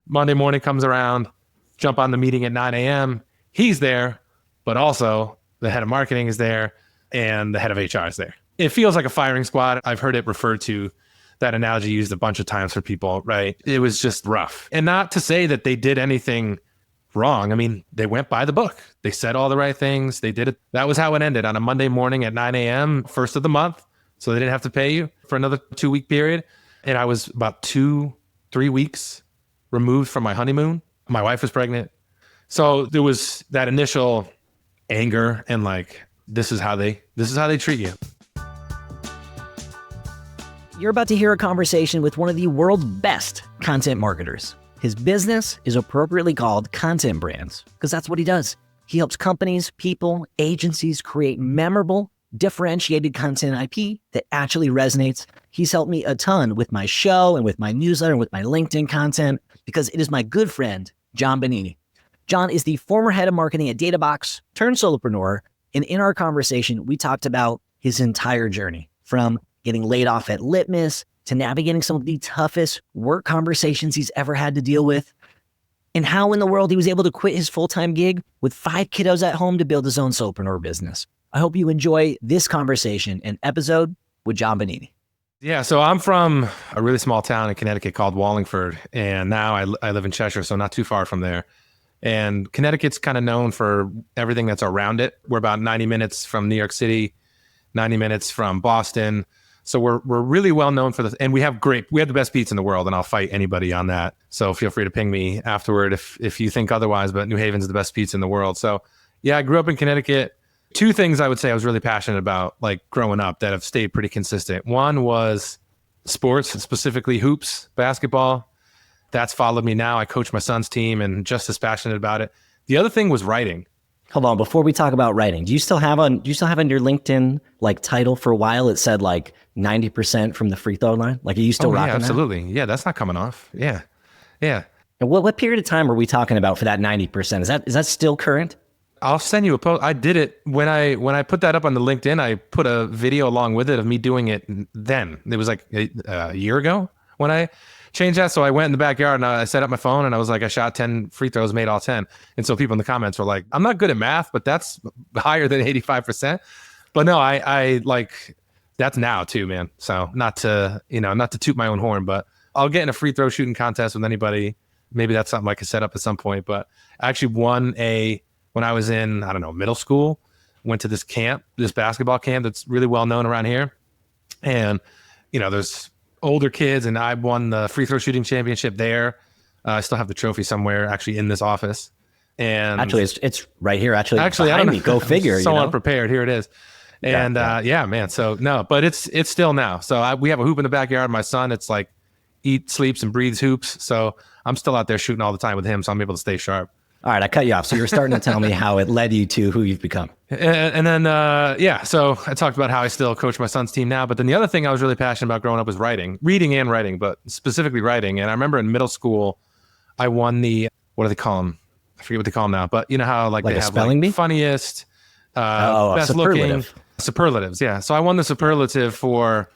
Monday morning comes around, jump on the meeting at 9 a.m. He's there, but also the head of marketing is there and the head of HR is there. It feels like a firing squad. I've heard it referred to, that analogy used a bunch of times for people, right? It was just rough. And not to say that they did anything wrong. I mean, they went by the book. They said all the right things. They did it. That was how it ended on a Monday morning at 9 a.m., first of the month. So they didn't have to pay you for another 2-week period. And I was about 2-3 weeks removed from my honeymoon. My wife was pregnant. So there was that initial anger and like, this is how they treat you. You're about to hear a conversation with one of the world's best content marketers. His business is appropriately called Content Brands because that's what he does. He helps companies, people, agencies create memorable, differentiated content IP that actually resonates. He's helped me a ton with my show and with my newsletter and with my LinkedIn content because it is my good friend, John Bonini. John is the former head of marketing at Databox, turned solopreneur. And in our conversation, we talked about his entire journey from getting laid off at Litmus to navigating some of the toughest work conversations he's ever had to deal with, and how in the world he was able to quit his full-time gig with 5 kiddos at home to build his own solopreneur business. I hope you enjoy this conversation and episode with John Bonini. Yeah, so I'm from a really small town in Connecticut called Wallingford, and now I live in Cheshire, so not too far from there. And Connecticut's kind of known for everything that's around it. We're about 90 minutes from New York City, 90 minutes from Boston. So we're really well known for this, and we have the best pizza in the world, and I'll fight anybody on that. So feel free to ping me afterward if you think otherwise, but New Haven's the best pizza in the world. So yeah, I grew up in Connecticut. 2 things I would say I was really passionate about, like growing up, that have stayed pretty consistent. One was sports, specifically hoops, basketball. That's followed me now. I coach my son's team and just as passionate about it. The other thing was writing. Hold on, before we talk about writing, do you still have on your LinkedIn like title for a while? It said like 90% from the free throw line. Like, are you still rocking that? Absolutely. Yeah, that's not coming off. Yeah. And what period of time are we talking about for that 90%? Is that still current? I'll send you a post. I did it when I put that up on the LinkedIn. I put a video along with it of me doing it then. It was like a year ago when I changed that. So I went in the backyard and I set up my phone and I was like, I shot 10 free throws, made all 10. And so people in the comments were like, I'm not good at math, but that's higher than 85%. But no, I like, that's now too, man. So not to toot my own horn, but I'll get in a free throw shooting contest with anybody. Maybe that's something I could set up at some point. But I actually won when I was in, I don't know, middle school, went to this basketball camp that's really well known around here. And, there's older kids, and I won the free throw shooting championship there. I still have the trophy somewhere, actually in this office. And actually, it's right here. Actually, I don't know. Go figure. So unprepared. Here it is. And yeah, man. So no, but it's still now. So we have a hoop in the backyard. My son, it's like eats, sleeps, and breathes hoops. So I'm still out there shooting all the time with him. So I'm able to stay sharp. All right, I cut you off. So you were starting to tell me how it led you to who you've become. And then, so I talked about how I still coach my son's team now. But then the other thing I was really passionate about growing up was reading and writing, but specifically writing. And I remember in middle school, I won what do they call them? I forget what they call them now. But you know how like they have spelling bee? Funniest, best looking. Superlatives, yeah. So I won the superlative for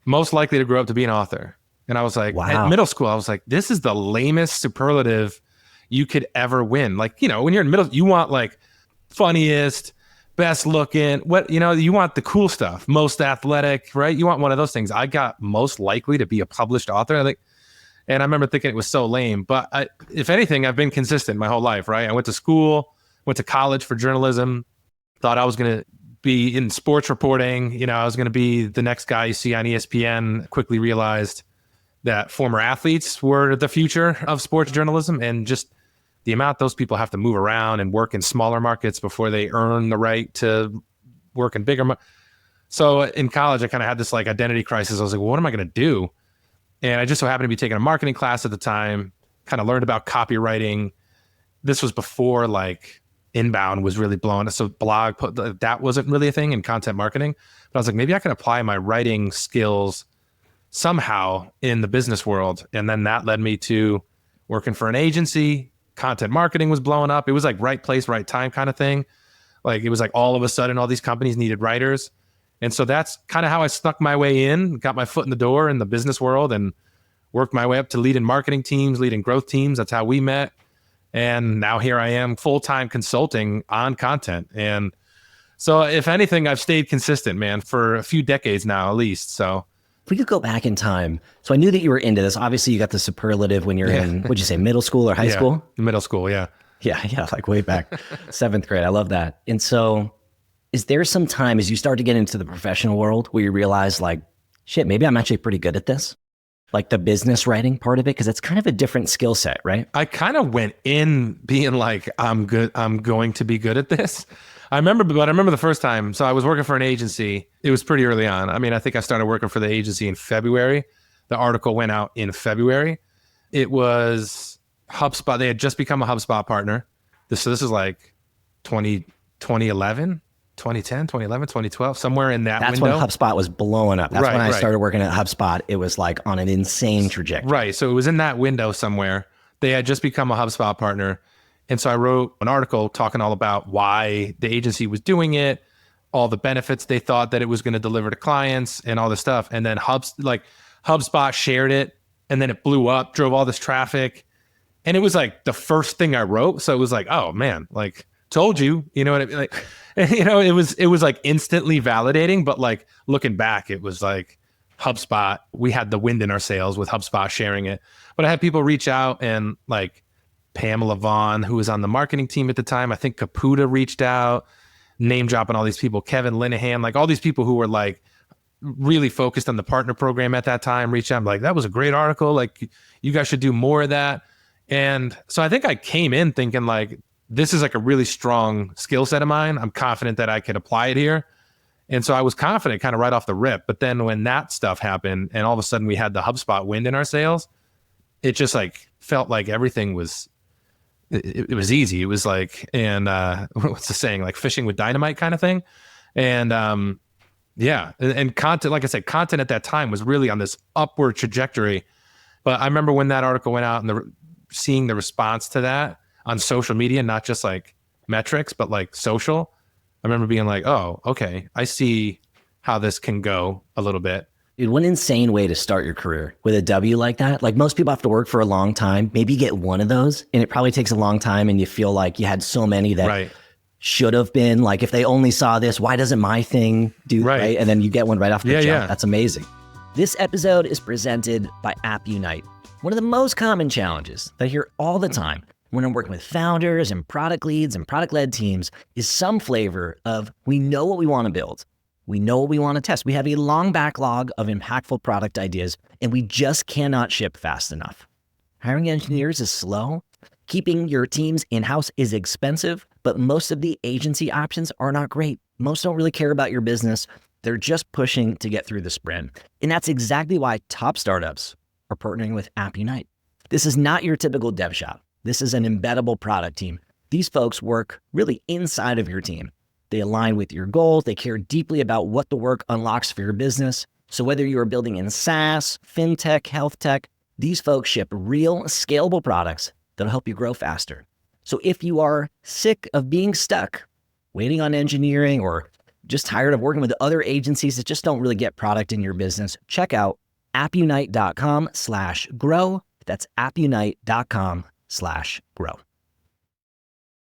most likely to grow up to be an author. And I was like, wow. At middle school, I was like, this is the lamest superlative you could ever win. Like, when you're in middle, you want like funniest, best looking, you want the cool stuff, most athletic, right? You want one of those things. I got most likely to be a published author. And I remember thinking it was so lame, but if anything, I've been consistent my whole life, right? I went to college for journalism, thought I was going to be in sports reporting. I was going to be the next guy you see on ESPN. Quickly realized that former athletes were the future of sports journalism, and just the amount those people have to move around and work in smaller markets before they earn the right to work in bigger. So in college, I kind of had this like identity crisis. I was like, well, what am I going to do? And I just so happened to be taking a marketing class at the time, kind of learned about copywriting. This was before like inbound was really blowing. So that wasn't really a thing in content marketing, but I was like, maybe I can apply my writing skills somehow in the business world. And then that led me to working for an agency. Content marketing was blowing up. It was like right place, right time kind of thing. Like it was like all of a sudden all these companies needed writers. And so that's kind of how I snuck my way in, got my foot in the door in the business world, and worked my way up to leading marketing teams, leading growth teams. That's how we met. And now here I am full-time consulting on content. And so if anything, I've stayed consistent, man, for a few decades now, at least. So if we could go back in time. So I knew that you were into this. Obviously you got the superlative when you're in, what'd you say, middle school or high school? Middle school. Yeah. Yeah. Like way back 7th grade. I love that. And so is there some time as you start to get into the professional world where you realize like, shit, maybe I'm actually pretty good at this? Like the business writing part of it? Because it's kind of a different skill set, right? I kind of went in being like, I'm going to be good at this. I remember the first time. So I was working for an agency. It was pretty early on. I mean, I think I started working for the agency in February. The article went out in February. It was HubSpot. They had just become a HubSpot partner. So this is like 2011, 2010, 2011, 2012, somewhere in that window. That's when HubSpot was blowing up. That's when I started working at HubSpot. It was like on an insane trajectory. Right. So it was in that window somewhere. They had just become a HubSpot partner. And so I wrote an article talking all about why the agency was doing it, all the benefits they thought that it was going to deliver to clients and all this stuff. And then HubSpot shared it, and then it blew up, drove all this traffic. And it was like the first thing I wrote. So it was like, oh man, like told you, you know what I mean? Like, you know, it was like instantly validating, but like looking back, it was like HubSpot, we had the wind in our sails with HubSpot sharing it. But I had people reach out, and like Pamela Vaughn, who was on the marketing team at the time, I think Caputa reached out, name dropping all these people, Kevin Linehan, like all these people who were like really focused on the partner program at that time, reached out. I'm like, that was a great article. Like you guys should do more of that. And so I think I came in thinking like, this is like a really strong skill set of mine. I'm confident that I could apply it here. And so I was confident kind of right off the rip. But then when that stuff happened and all of a sudden we had the HubSpot wind in our sails, it just like felt like everything was, it was easy. It was like, and what's the saying, like fishing with dynamite kind of thing. And and content, like I said, content at that time was really on this upward trajectory. But I remember when that article went out and seeing the response to that on social media, not just like metrics, but like social. I remember being like, oh, okay, I see how this can go a little bit. Dude, what an insane way to start your career with a W like that. Like most people have to work for a long time. Maybe you get one of those and it probably takes a long time and you feel like you had so many that should have been like, if they only saw this, why doesn't my thing do right? And then you get one right off the jump. Yeah. That's amazing. This episode is presented by AppUnite. One of the most common challenges that I hear all the time when I'm working with founders and product leads and product-led teams is some flavor of, we know what we want to build. We know what we want to test. We have a long backlog of impactful product ideas, and we just cannot ship fast enough. Hiring engineers is slow. Keeping your teams in-house is expensive, but most of the agency options are not great. Most don't really care about your business. They're just pushing to get through the sprint. And that's exactly why top startups are partnering with AppUnite. This is not your typical dev shop. This is an embeddable product team. These folks work really inside of your team. They align with your goals. They care deeply about what the work unlocks for your business. So whether you are building in SaaS, fintech, health tech, these folks ship real scalable products that'll help you grow faster. So if you are sick of being stuck, waiting on engineering, or just tired of working with other agencies that just don't really get product in your business, check out appunite.com/grow. That's appunite.com/grow.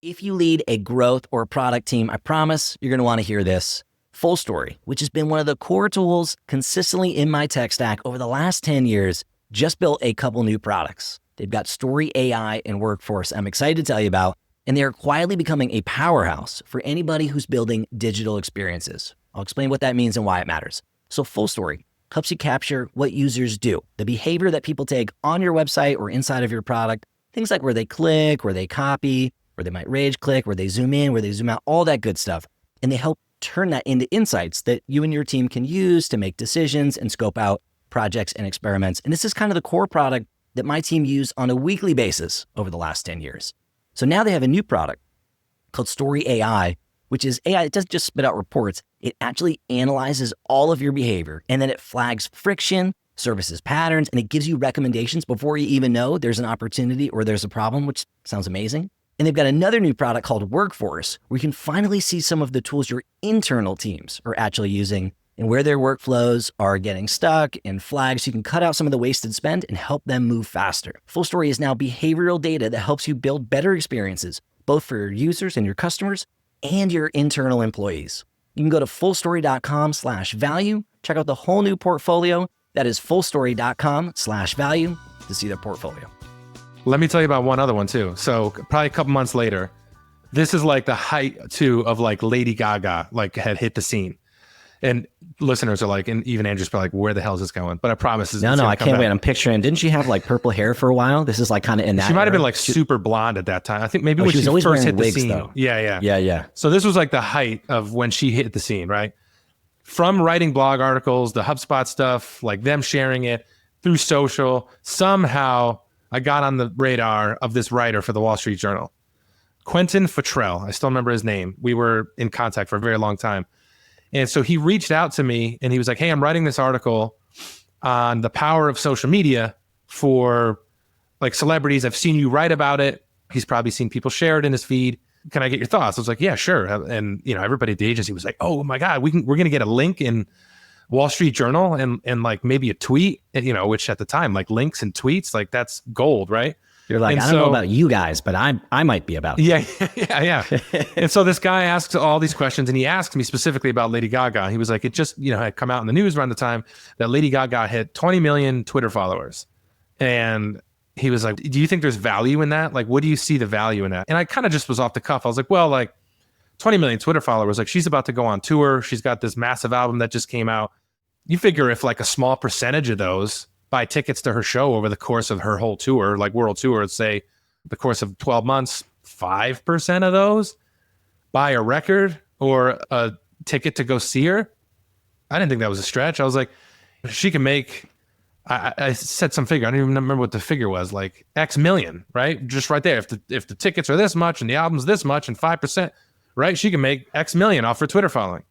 If you lead a growth or product team, I promise you're going to want to hear this. Fullstory, which has been one of the core tools consistently in my tech stack over the last 10 years, just built a couple new products. They've got Story AI and Workforce I'm excited to tell you about, and they are quietly becoming a powerhouse for anybody who's building digital experiences. I'll explain what that means and why it matters. So Fullstory helps you capture what users do, the behavior that people take on your website or inside of your product, things like where they click, where they copy, where they might rage click, where they zoom in, where they zoom out, all that good stuff. And they help turn that into insights that you and your team can use to make decisions and scope out projects and experiments. And this is kind of the core product that my team used on a weekly basis over the last 10 years. So now they have a new product called Story AI, which is AI. It doesn't just spit out reports. It actually analyzes all of your behavior, and then it flags friction, services patterns, and it gives you recommendations before you even know there's an opportunity or there's a problem, which sounds amazing. And they've got another new product called Workforce, where you can finally see some of the tools your internal teams are actually using and where their workflows are getting stuck and flagged so you can cut out some of the wasted spend and help them move faster. Fullstory is now behavioral data that helps you build better experiences, both for your users and your customers and your internal employees. You can go to fullstory.com/value, check out the whole new portfolio. That is fullstory.com/value to see their portfolio. Let me tell you about one other one too. So probably a couple months later, this is like the height too of like Lady Gaga like had hit the scene. And listeners are like, and even Andrew's probably like, where the hell is this going? But I promise. No, I can't wait. I'm picturing, didn't she have like purple hair for a while? This is like kind of in that. She might have been like super blonde at that time. I think maybe when she always first hit the wigs, scene. Though. Yeah. So this was like the height of when she hit the scene, right? From writing blog articles, the HubSpot stuff, like them sharing it through social, somehow I got on the radar of this writer for the Wall Street Journal, Quentin Futrell. I still remember his name. We were in contact for a very long time. And so he reached out to me and he was like, hey, I'm writing this article on the power of social media for like celebrities. I've seen you write about it. He's probably seen people share it in his feed. Can I get your thoughts? I was like, yeah, sure. And everybody at the agency was like, oh my God, we're going to get a link in Wall Street Journal and like maybe a tweet, which at the time, like links and tweets, like that's gold, right? You're like, I don't know about you guys, but I might be about yeah. And so this guy asks all these questions, and he asked me specifically about Lady Gaga. He was like, it just had come out in the news around the time that Lady Gaga hit 20 million Twitter followers, and he was like, do you think there's value in that? Like, what do you see the value in that? And I kind of just was off the cuff. I was like, well, like 20 million Twitter followers, like she's about to go on tour. She's got this massive album that just came out. You figure if like a small percentage of those buy tickets to her show over the course of her whole tour, like world tour, say the course of 12 months, 5% of those buy a record or a ticket to go see her. I didn't think that was a stretch. I was like, she can make, I said some figure. I don't even remember what the figure was, like X million, right? Just right there. If the tickets are this much and the album's this much and 5%, right? She can make X million off her Twitter following.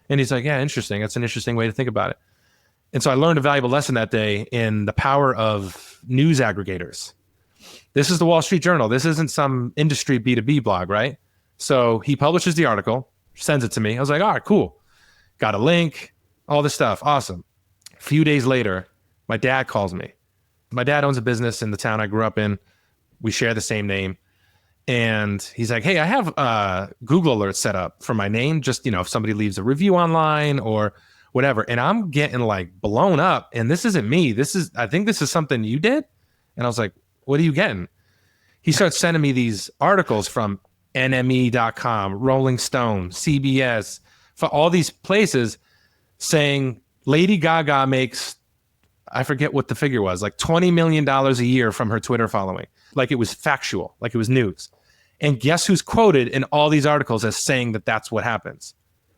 And he's like, yeah, interesting. That's an interesting way to think about it. And so I learned a valuable lesson that day in the power of news aggregators. This is the Wall Street Journal. This isn't some industry B2B blog, right? So he publishes the article, sends it to me. I was like, all right, cool. Got a link, all this stuff. Awesome. A few days later, my dad calls me. My dad owns a business in the town I grew up in. We share the same name. And he's like, hey, I have Google alerts set up for my name. Just, if somebody leaves a review online or whatever. And I'm getting like blown up. And this isn't me. I think this is something you did. And I was like, what are you getting? He starts sending me these articles from NME.com, Rolling Stone, CBS, for all these places saying Lady Gaga makes, I forget what the figure was, like $20 million a year from her Twitter following. Like it was factual, like it was news. And guess who's quoted in all these articles as saying that that's what happens?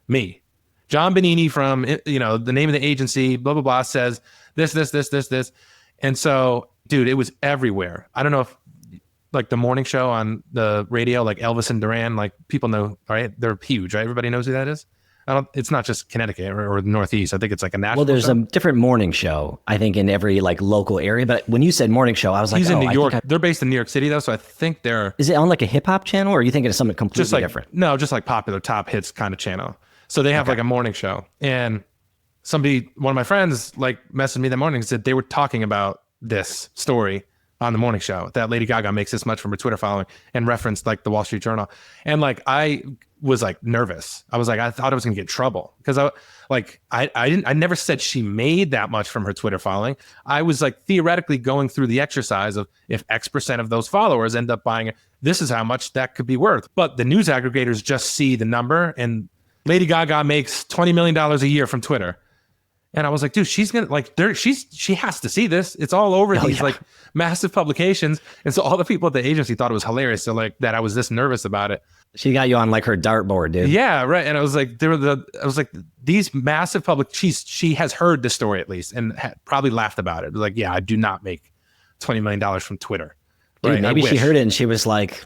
Me. John Bonini from, the name of the agency, blah, blah, blah, says this. And so, dude, it was everywhere. I don't know if like the morning show on the radio, like Elvis and Duran, like people know, right? They're huge, right? Everybody knows who that is. It's not just Connecticut or the Northeast. I think it's like a national Well, there's show. a different morning show, I think, in every like local area. But when you said morning show, I was like, he's in New York. They're based in New York City though. So I think they're. Is it on like a hip hop channel or are you thinking of something completely just like, different? No, just like popular top hits kind of channel. So they have like a morning show, and one of my friends like messaged me that morning and said they were talking about this story on the morning show that Lady Gaga makes this much from her Twitter following and referenced like the Wall Street Journal. And like, I was like nervous. I was like, I thought I was gonna get in trouble because I never said she made that much from her Twitter following. I was like theoretically going through the exercise of if X% of those followers end up buying it, this is how much that could be worth. But the news aggregators just see the number and Lady Gaga makes $20 million a year from Twitter. And I was like, dude, she's gonna like she has to see this. It's all over these like massive publications. And so all the people at the agency thought it was hilarious. So like that I was this nervous about it. She got you on like her dartboard, dude. Yeah, right. And I was like, these massive she has heard the story at least and probably laughed about it. Like, yeah, I do not make $20 million from Twitter. Dude, right? Maybe she heard it and she was like,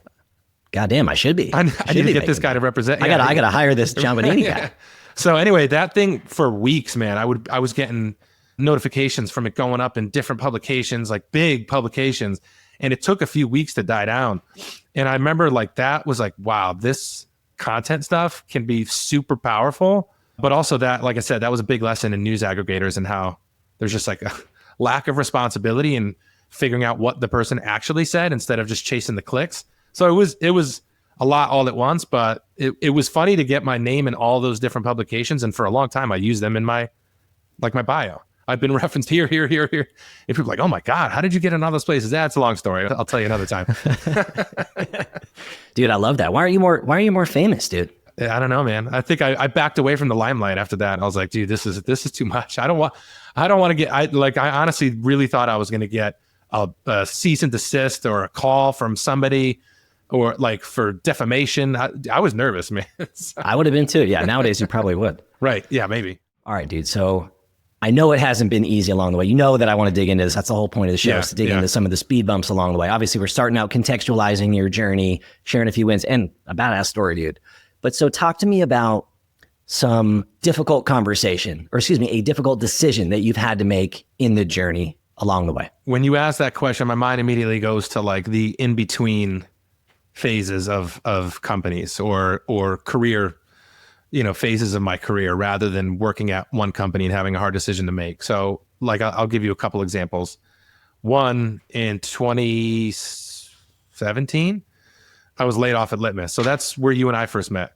God damn, I should be. I need to get this guy to represent. I gotta hire this John Bonini guy. So anyway, that thing for weeks, man, I was getting notifications from it going up in different publications, like big publications. And it took a few weeks to die down. And I remember like that was like, wow, this content stuff can be super powerful But also that, like I said, that was a big lesson in news aggregators and how there's just like a lack of responsibility in figuring out what the person actually said instead of just chasing the clicks. So it was a lot all at once, but it was funny to get my name in all those different publications. And for a long time, I used them in my bio. I've been referenced here. And people are like, oh my God, how did you get in all those places? That's a long story. I'll tell you another time. Dude, I love that. Why are you more famous, dude? I don't know, man. I think I backed away from the limelight after that. I was like, dude, this is too much. I don't want to get, I honestly really thought I was going to get a cease and desist or a call from somebody or like for defamation. I was nervous, man. So, I would have been too. Yeah. Nowadays you probably would. right. Yeah, maybe. All right, dude. So I know it hasn't been easy along the way. You know that I want to dig into this. That's the whole point of the show, is to dig into some of the speed bumps along the way. Obviously, we're starting out contextualizing your journey, sharing a few wins, and a badass story, dude. But so talk to me about some difficult conversation, or excuse me, a difficult decision that you've had to make in the journey along the way. When you ask that question, my mind immediately goes to like the in-between phases of companies or career, phases of my career rather than working at one company and having a hard decision to make. So like, I'll give you a couple examples. One, in 2017, I was laid off at Litmus. So that's where you and I first met.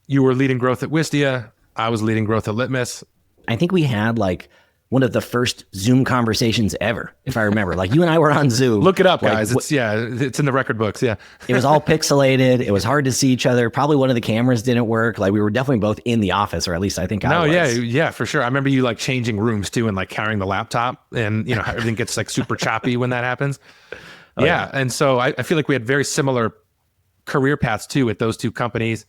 You were leading growth at Wistia. I was leading growth at Litmus. I think we had like one of the first Zoom conversations ever, if I remember. Like you and I were on Zoom. Look it up, guys. It's in the record books. Yeah. It was all pixelated. It was hard to see each other. Probably one of the cameras didn't work. Like we were definitely both in the office, or at least I think I was. Yeah, for sure. I remember you like changing rooms too and like carrying the laptop, and everything gets like super choppy when that happens. Yeah. And so I feel like we had very similar career paths too at those two companies.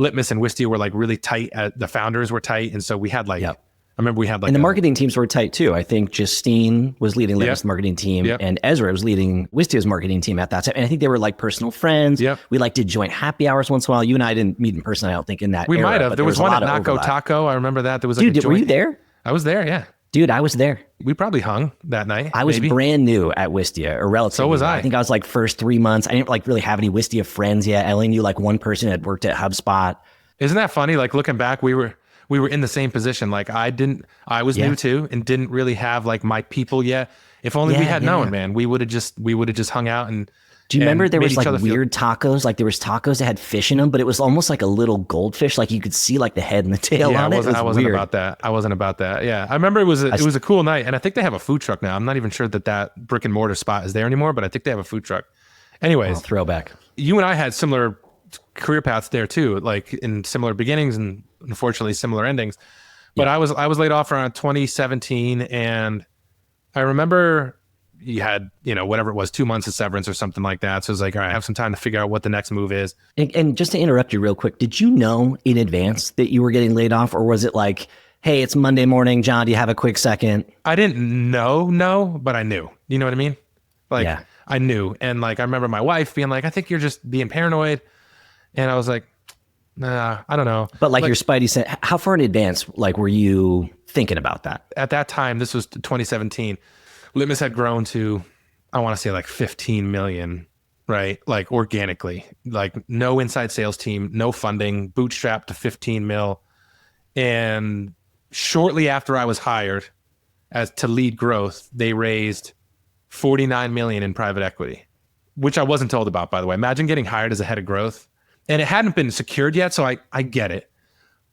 Litmus and Wistia were like really tight. The founders were tight. And so we had like, I remember we had like, and the marketing teams were tight too. I think Justine was leading Litmus' marketing team, and Ezra was leading Wistia's marketing team at that time. And I think they were like personal friends. We like did joint happy hours once in a while. You and I didn't meet in person, I don't think, in that we era, might have. There was one at Naco Taco. I remember that. There was like were you there? I was there. Yeah. Dude, I was there. We probably hung that night. I was brand new at Wistia, or relatively. So was I. I think I was like first 3 months. I didn't like really have any Wistia friends yet. I only knew like one person who had worked at HubSpot. Isn't that funny? Like looking back, we were in the same position. Like I was new too and didn't really have like my people yet. If only we had known, man, we would have just hung out and. Do you remember there was like weird tacos? Like there was tacos that had fish in them, but it was almost like a little goldfish. Like you could see like the head and the tail on it. I wasn't about that. I wasn't about that. Yeah. I remember it was a cool night, and I think they have a food truck now. I'm not even sure that brick and mortar spot is there anymore, but I think they have a food truck. Anyways. Throwback. You and I had similar career paths there too, like in similar beginnings and unfortunately similar endings. But I was laid off around 2017, and I remember you had, whatever it was, 2 months of severance or something like that. So it was like, all right, I have some time to figure out what the next move is. And just to interrupt you real quick, did you know in advance that you were getting laid off, or was it like, hey, it's Monday morning, John, do you have a quick second? I didn't know, but I knew. You know what I mean? Like I knew. And like I remember my wife being like, I think you're just being paranoid. And I was like, nah, I don't know. But like your Spidey said, how far in advance like were you thinking about that? At that time, this was 2017. Litmus had grown to, I want to say like 15 million, right? Like organically, like no inside sales team, no funding, bootstrapped to 15 mil. And shortly after I was hired to lead growth, they raised 49 million in private equity, which I wasn't told about, by the way. Imagine getting hired as a head of growth, and it hadn't been secured yet. So I get it,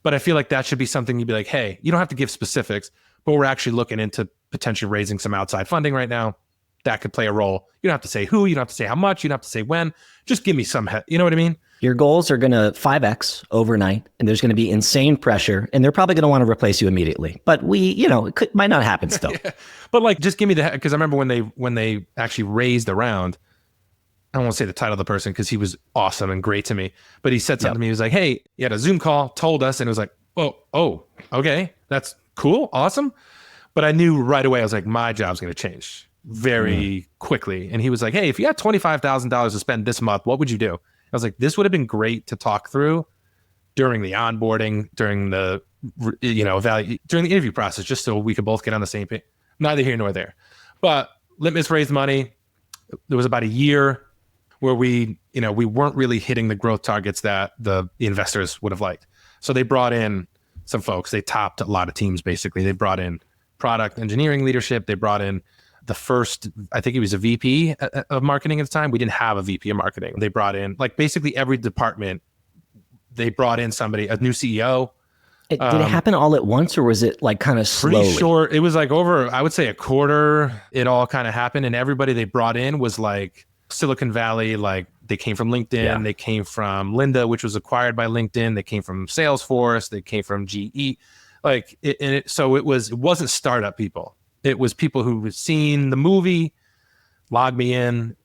but I feel like that should be something you'd be like, hey, you don't have to give specifics, but we're actually looking into potentially raising some outside funding right now. That could play a role. You don't have to say who, you don't have to say how much, you don't have to say when. Just give me some, you know what I mean? Your goals are going to 5X overnight, and there's going to be insane pressure, and they're probably going to want to replace you immediately. But it might not happen still. But like, just give me because I remember when they actually raised the round, I don't want to say the title of the person because he was awesome and great to me, but he said something to me. He was like, hey, he had a Zoom call, told us, and it was like, oh, okay, that's cool, awesome. But I knew right away, I was like, my job's going to change very quickly. And he was like, hey, if you had $25,000 to spend this month, what would you do? I was like, this would have been great to talk through during the onboarding, during the, during the interview process, just so we could both get on the same page. Neither here nor there. But Litmus raised money. There was about a year where we weren't really hitting the growth targets that the investors would have liked. So they brought in some folks. They topped a lot of teams, basically. They brought in product engineering leadership. They brought in the first, I think he was a VP of marketing at the time. We didn't have a VP of marketing. They brought in like basically every department. They brought in somebody, a new CEO. Did it happen all at once, or was it like kind of slowly? Pretty sure it was like over, I would say a quarter. It all kind of happened, and everybody they brought in was like Silicon Valley. Like they came from LinkedIn. They came from Lynda, which was acquired by LinkedIn. They came from Salesforce. They came from GE. Like so it wasn't startup people. It was people who had seen the movie, logged me in.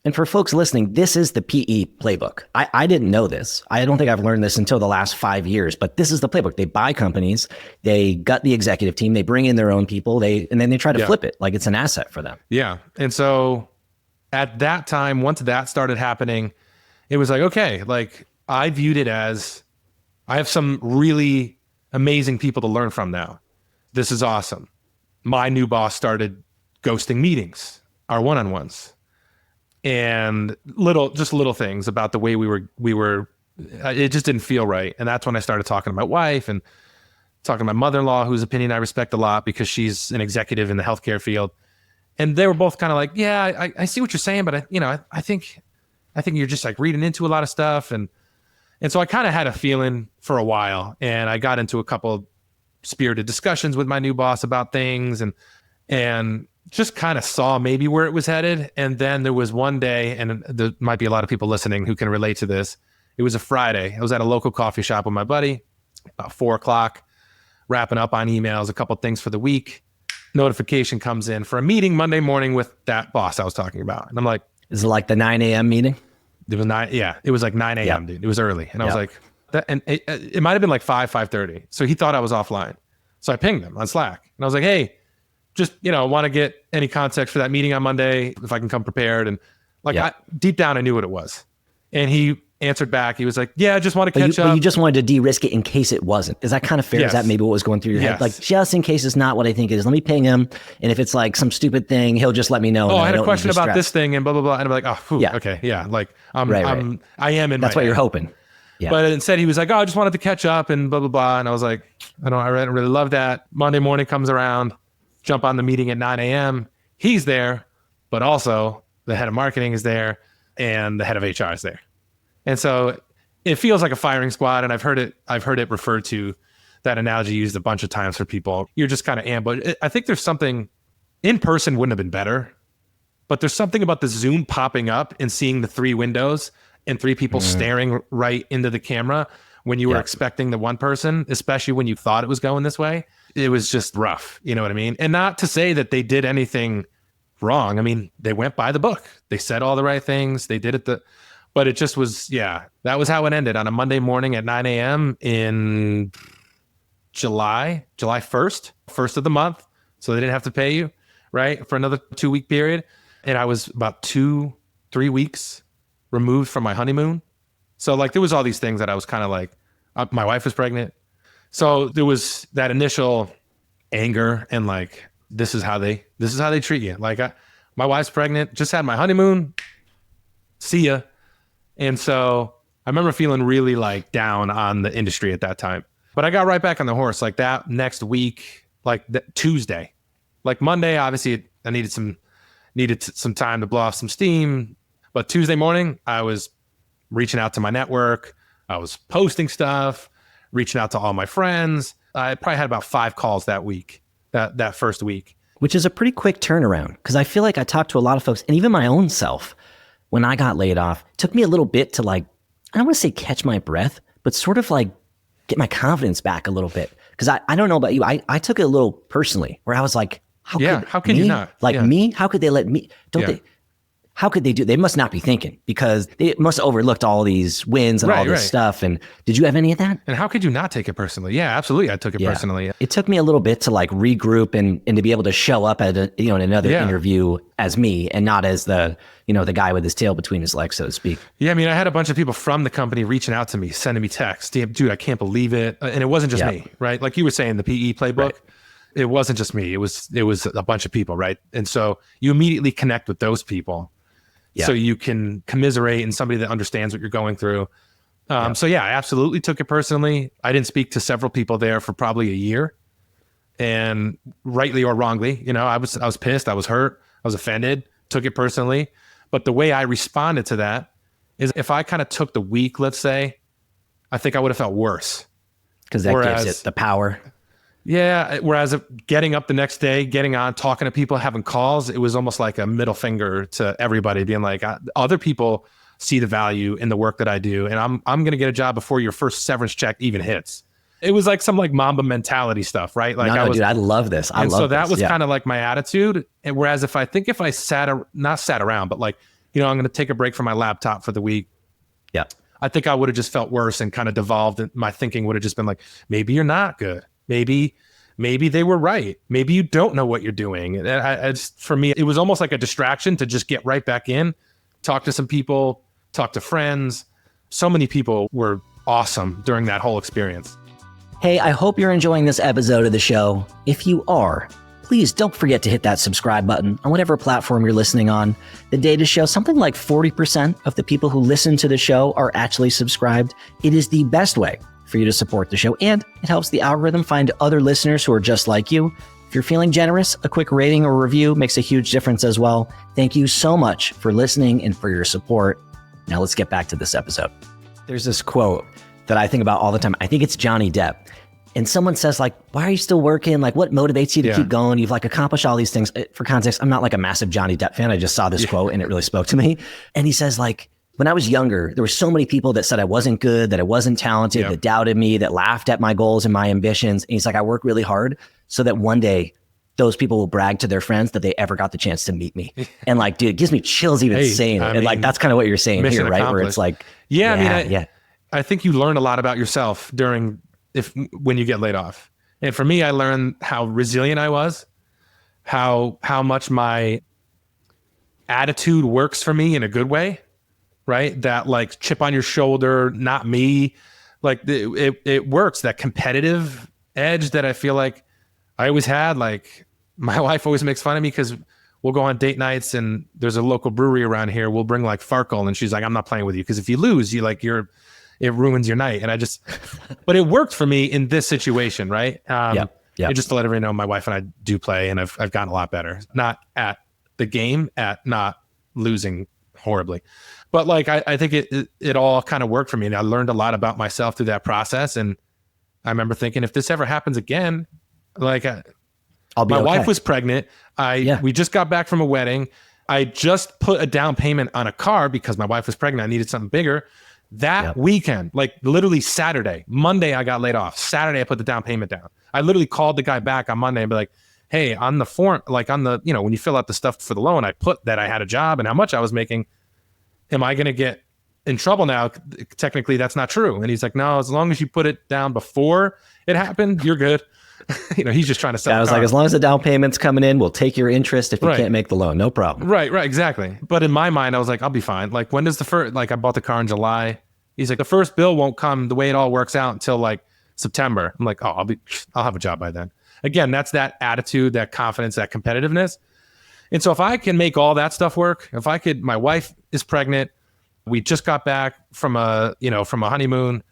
And for folks listening, this is the PE playbook. I didn't know this. I don't think I've learned this until the last 5 years, but this is the playbook. They buy companies, they gut the executive team, they bring in their own people, and then they try to flip it like it's an asset for them. Yeah. And so at that time, once that started happening, it was like, okay, like I viewed it as I have some really amazing people to learn from now. This is awesome. My new boss started ghosting meetings, our one-on-ones, and little things about the way we were, it just didn't feel right. And that's when I started talking to my wife and talking to my mother-in-law, whose opinion I respect a lot because she's an executive in the healthcare field. And they were both kind of like, yeah, I see what you're saying, but I think you're just like reading into a lot of stuff. And so I kind of had a feeling for a while, and I got into a couple spirited discussions with my new boss about things and just kind of saw maybe where it was headed. And then there was one day, and there might be a lot of people listening who can relate to this. It was a Friday. I was at a local coffee shop with my buddy, about 4:00, wrapping up on emails, a couple things for the week. Notification comes in for a meeting Monday morning with that boss I was talking about. And I'm like, is it like the 9 a.m. meeting? It was 9. Yeah. It was like 9 a.m. Dude. It was early. And I was like, and it might've been like 5:30. So he thought I was offline. So I pinged him on Slack and I was like, hey, just, want to get any context for that meeting on Monday, if I can come prepared. And like, deep down, I knew what it was. And he answered back. He was like, yeah, I just want to catch up. But you just wanted to de-risk it in case it wasn't. Is that kind of fair? Yes. Is that maybe what was going through your head? Like, just in case it's not what I think it is, let me ping him. And if it's like some stupid thing, he'll just let me know. Oh, I had a question about this thing and blah, blah, blah. And I'm like, okay. Yeah. Like, I am in That's what you're hoping. Yeah. But instead he was like, I just wanted to catch up and blah, blah, blah. And I was like, I didn't really love that. Monday morning comes around, jump on the meeting at 9 a.m. He's there, but also the head of marketing is there and the head of HR is there. And so it feels like a firing squad. And I've heard it referred to, that analogy used a bunch of times for people. You're just kind of ambushed. I think there's something, in person wouldn't have been better, but there's something about the Zoom popping up and seeing the 3 windows and 3 people staring right into the camera when you were expecting the one person, especially when you thought it was going this way. It was just rough. You know what I mean? And not to say that they did anything wrong. I mean, they went by the book. They said all the right things. They did it but it just was, that was how it ended on a Monday morning at 9 a.m. in July 1st, first of the month. So they didn't have to pay you, right? For another 2-week period. And I was about 2-3 weeks removed from my honeymoon. So like, there was all these things that I was kind of like, my wife was pregnant. So there was that initial anger and like, this is how they treat you. Like my wife's pregnant, just had my honeymoon. See ya. And so I remember feeling really like down on the industry at that time, but I got right back on the horse like that next week, like Tuesday, like Monday, obviously I needed some time to blow off some steam, but Tuesday morning I was reaching out to my network. I was posting stuff, reaching out to all my friends. I probably had about 5 calls that week, that first week. Which is a pretty quick turnaround, because I feel like I talked to a lot of folks, and even my own self, when I got laid off, it took me a little bit to like, I don't want to say catch my breath, but sort of like get my confidence back a little bit. Because I don't know about you, I took it a little personally, where I was like, how could you not? Like me? How could they let me? How could they do? They must not be thinking, because they must have overlooked all these wins and all this stuff. And did you have any of that? And how could you not take it personally? Yeah, absolutely. I took it personally. It took me a little bit to like regroup and to be able to show up at in another interview as me and not as the guy with his tail between his legs, so to speak. Yeah. I mean, I had a bunch of people from the company reaching out to me, sending me texts. Dude, I can't believe it. And it wasn't just me, right? Like you were saying, the PE playbook. Right. It wasn't just me. It was a bunch of people, right? And so you immediately connect with those people. Yeah. So you can commiserate and somebody that understands what you're going through. So yeah, I absolutely took it personally. I didn't speak to several people there for probably a year, and rightly or wrongly, I was pissed. I was hurt. I was offended, took it personally. But the way I responded to that is if I kind of took the week, let's say, I think I would have felt worse. Because that gives it the power. Yeah. Whereas getting up the next day, getting on, talking to people, having calls, it was almost like a middle finger to everybody, being like, other people see the value in the work that I do, and I'm going to get a job before your first severance check even hits. It was like some like Mamba mentality stuff, right? Like dude, I love this. That was kind of like my attitude. And whereas if I not sat around, but like, I'm going to take a break from my laptop for the week. Yeah. I think I would have just felt worse and kind of devolved. And my thinking would have just been like, maybe you're not good. Maybe they were right. Maybe you don't know what you're doing. And for me, it was almost like a distraction to just get right back in, talk to some people, talk to friends. So many people were awesome during that whole experience. Hey, I hope you're enjoying this episode of the show. If you are, please don't forget to hit that subscribe button on whatever platform you're listening on. The data show something like 40% of the people who listen to the show are actually subscribed. It is the best way for you to support the show, and it helps the algorithm find other listeners who are just like you. If you're feeling generous, a quick rating or review makes a huge difference as well. Thank you so much for listening and for your support. Now let's get back to this episode. There's this quote that I think about all the time. I think it's Johnny Depp. And someone says like, why are you still working? Like, what motivates you to keep going? You've like accomplished all these things. For context, I'm not like a massive Johnny Depp fan. I just saw this quote and it really spoke to me. And he says like, when I was younger, there were so many people that said I wasn't good, that I wasn't talented, that doubted me, that laughed at my goals and my ambitions. And he's like, I work really hard so that one day those people will brag to their friends that they ever got the chance to meet me. And like, dude, it gives me chills even saying it. And like, that's kind of what you're saying here, right? Where it's like, I think you learn a lot about yourself when you get laid off. And for me, I learned how resilient I was, how much my attitude works for me in a good way, right? That like chip on your shoulder, not me. Like it works, that competitive edge that I feel like I always had. Like my wife always makes fun of me because we'll go on date nights and there's a local brewery around here. We'll bring like Farkle and she's like, I'm not playing with you because if you lose, it ruins your night. And but it worked for me in this situation, right? And just to let everyone know, my wife and I do play and I've gotten a lot better. Not at the game, at not losing horribly. But like, I think it all kind of worked for me. And I learned a lot about myself through that process. And I remember thinking, if this ever happens again, like my wife was pregnant. We just got back from a wedding. I just put a down payment on a car because my wife was pregnant. I needed something bigger. That weekend, like literally Saturday, Monday, I got laid off. Saturday, I put the down payment down. I literally called the guy back on Monday and be like, hey, on the form, like on the, when you fill out the stuff for the loan, I put that I had a job and how much I was making. Am I going to get in trouble now? Technically, that's not true. And he's like, no, as long as you put it down before it happened, you're good. He's just trying to sell. I was like, as long as the down payment's coming in, we'll take your interest if you can't make the loan. No problem. Right, exactly. But in my mind, I was like, I'll be fine. Like, when does the first, like I bought the car in July. He's like, the first bill won't come the way it all works out until like September. I'm like, I'll have a job by then. Again, that's that attitude, that confidence, that competitiveness. And so if I can make all that stuff work, my wife is pregnant. We just got back from a honeymoon.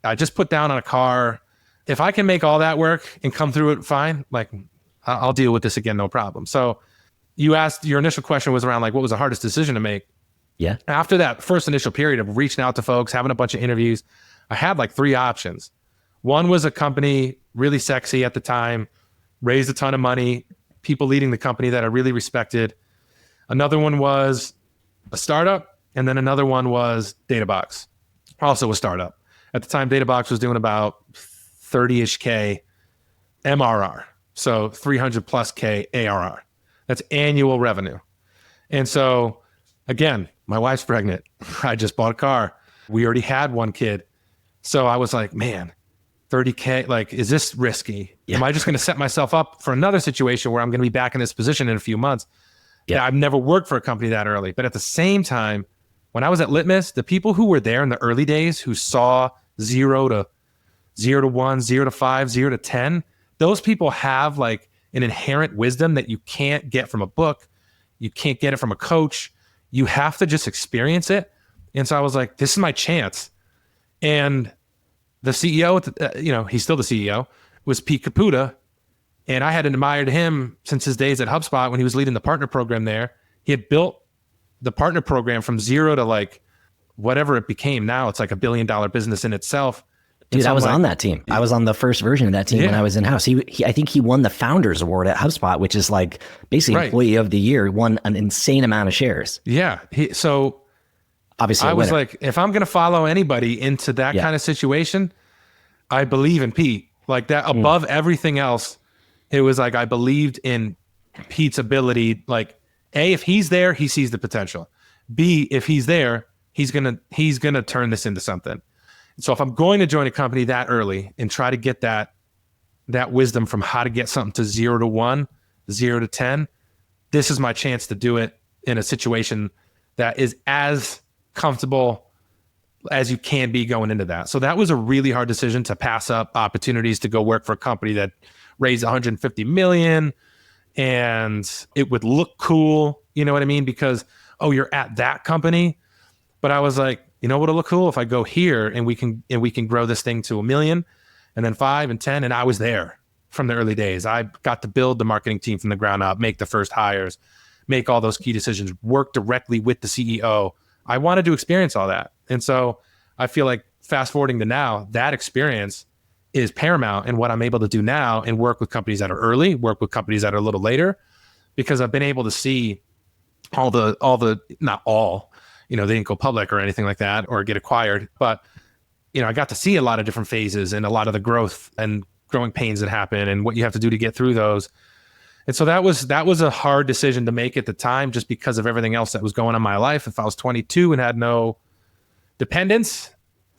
I just put down on a car. If I can make all that work and come through it fine, like I'll deal with this again, no problem. So you asked, your initial question was around like, what was the hardest decision to make? Yeah. After that first initial period of reaching out to folks, having a bunch of interviews, I had like 3 options. One was a company really sexy at the time, raised a ton of money, people leading the company that I really respected. Another one was a startup. And then another one was Databox, also a startup. At the time, Databox was doing about 30-ish K MRR. So 300 plus K ARR. That's annual revenue. And so again, my wife's pregnant. I just bought a car. We already had one kid. So I was like, man, 30K, like, is this risky? Yeah. Am I just going to set myself up for another situation where I'm going to be back in this position in a few months? Yeah. I've never worked for a company that early. But at the same time, when I was at Litmus, the people who were there in the early days who saw 0 to 1, 0 to 5, 0 to 10, those people have like an inherent wisdom that you can't get from a book. You can't get it from a coach. You have to just experience it. And so I was like, this is my chance. And the CEO, he's still the CEO, was Pete Caputa. And I had admired him since his days at HubSpot when he was leading the partner program there. He had built the partner program from zero to like whatever it became. Now it's like $1 billion business in itself. Dude, I was on that team. I was on the first version of that team when I was in-house. I think he won the Founders Award at HubSpot, which is like basically Employee of the Year, won an insane amount of shares. Yeah. So obviously I was like, if I'm going to follow anybody into that kind of situation, I believe in Pete. Like that above everything else, it was like I believed in Pete's ability. Like A, if he's there, he sees the potential. B, if he's there, he's gonna turn this into something. So if I'm going to join a company that early and try to get that wisdom from how to get something to 0 to 1, 0 to 10, this is my chance to do it in a situation that is as comfortable as you can be going into that. So that was a really hard decision to pass up opportunities to go work for a company that raised 150 million and it would look cool. You know what I mean? Because, you're at that company. But I was like, you know what'll look cool if I go here and we can grow this thing to 1 million and then 5 and 10. And I was there from the early days. I got to build the marketing team from the ground up, make the first hires, make all those key decisions, work directly with the CEO. I wanted to experience all that. And so I feel like fast forwarding to now, that experience is paramount in what I'm able to do now and work with companies that are early, work with companies that are a little later, because I've been able to see all the not all, they didn't go public or anything like that or get acquired. But, I got to see a lot of different phases and a lot of the growth and growing pains that happen and what you have to do to get through those. And so that was a hard decision to make at the time, just because of everything else that was going on in my life. If I was 22 and had no dependence,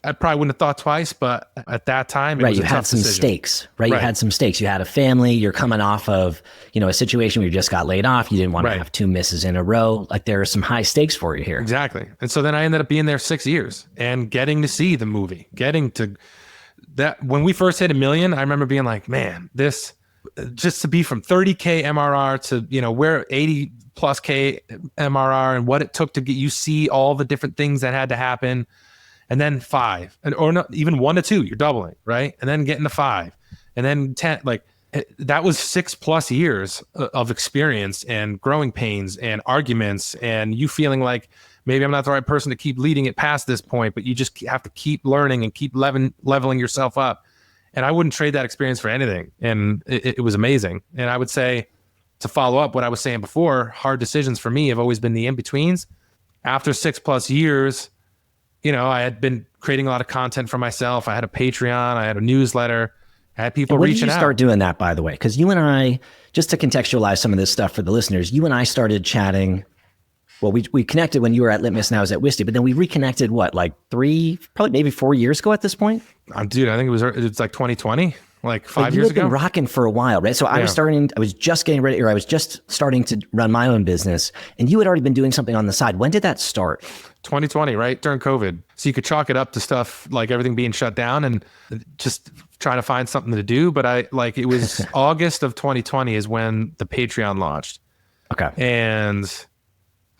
I probably wouldn't have thought twice. But at that time, it was a tough decision. Stakes, right? You had some stakes. You had a family. You're coming off of, a situation where you just got laid off. You didn't want to have 2 misses in a row. Like there are some high stakes for you here. Exactly. And so then I ended up being there 6 years and getting to see the movie, getting to that. When we first hit 1 million, I remember being like, man, this just to be from 30K MRR to, where 80 plus K MRR and what it took to get you see all the different things that had to happen. And then 5, or not even 1 to 2, you're doubling, right? And then getting to 5, and then 10. Like that was 6+ years of experience and growing pains and arguments, and you feeling like maybe I'm not the right person to keep leading it past this point, but you just have to keep learning and keep leveling yourself up. And I wouldn't trade that experience for anything. And it was amazing. And I would say, to follow up what I was saying before, hard decisions for me have always been the in-betweens. After 6+ years, I had been creating a lot of content for myself. I had a Patreon, I had a newsletter, I had people reaching out. When did you start doing that, by the way? Because you and I, just to contextualize some of this stuff for the listeners, you and I started chatting. Well, we connected when you were at Litmus and I was at Wisty, but then we reconnected, like 3, probably maybe 4 years ago at this point? Dude, I think it was like 2020. Like 5 years ago. You've been rocking for a while, right? So I was just getting ready, or I was just starting to run my own business, and you had already been doing something on the side. When did that start? 2020, right? During COVID. So you could chalk it up to stuff like everything being shut down and just trying to find something to do. But it was August of 2020 is when the Patreon launched. Okay. And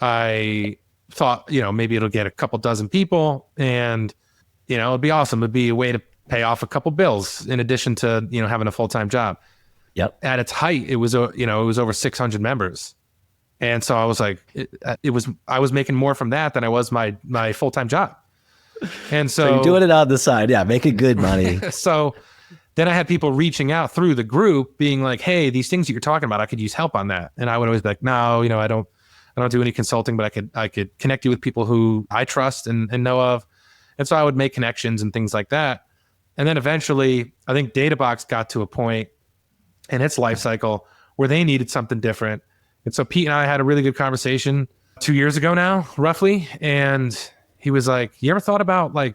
I thought, maybe it'll get a couple dozen people and, it'd be awesome. It'd be a way to pay off a couple bills in addition to, having a full-time job. Yep. At its height, it was over 600 members. And so I was like, I was making more from that than I was my full-time job. And so you're doing it on the side. Yeah. Making good money. So then I had people reaching out through the group being like, hey, these things that you're talking about, I could use help on that. And I would always be like, no, I don't do any consulting, but I could connect you with people who I trust and know of. And so I would make connections and things like that. And then eventually, I think Databox got to a point in its life cycle where they needed something different. And so Pete and I had a really good conversation 2 years ago now, roughly. And he was like, you ever thought about like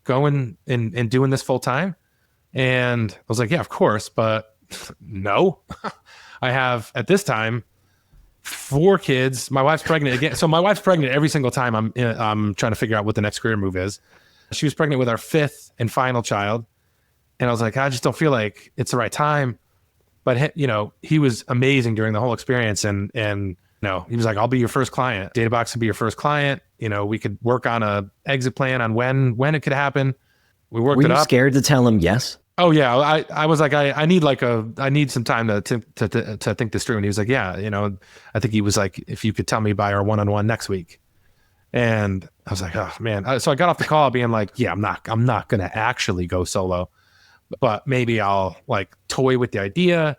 going and doing this full time? And I was like, yeah, of course. But no, I have at this time 4 kids. My wife's pregnant again. So my wife's pregnant every single time I'm trying to figure out what the next career move is. She was pregnant with our 5th and final child. And I was like, I just don't feel like it's the right time. But, he was amazing during the whole experience. And he was like, I'll be your first client. Databox will be your first client. We could work on a exit plan on when it could happen. We worked Were it you up. scared to tell him yes? Oh yeah, I was like, I need some time to think this through. And he was like, yeah, I think he was like, if you could tell me by our one-on-one next week. And I was like, oh man. So I got off the call being like, yeah, I'm not going to actually go solo, but maybe I'll like toy with the idea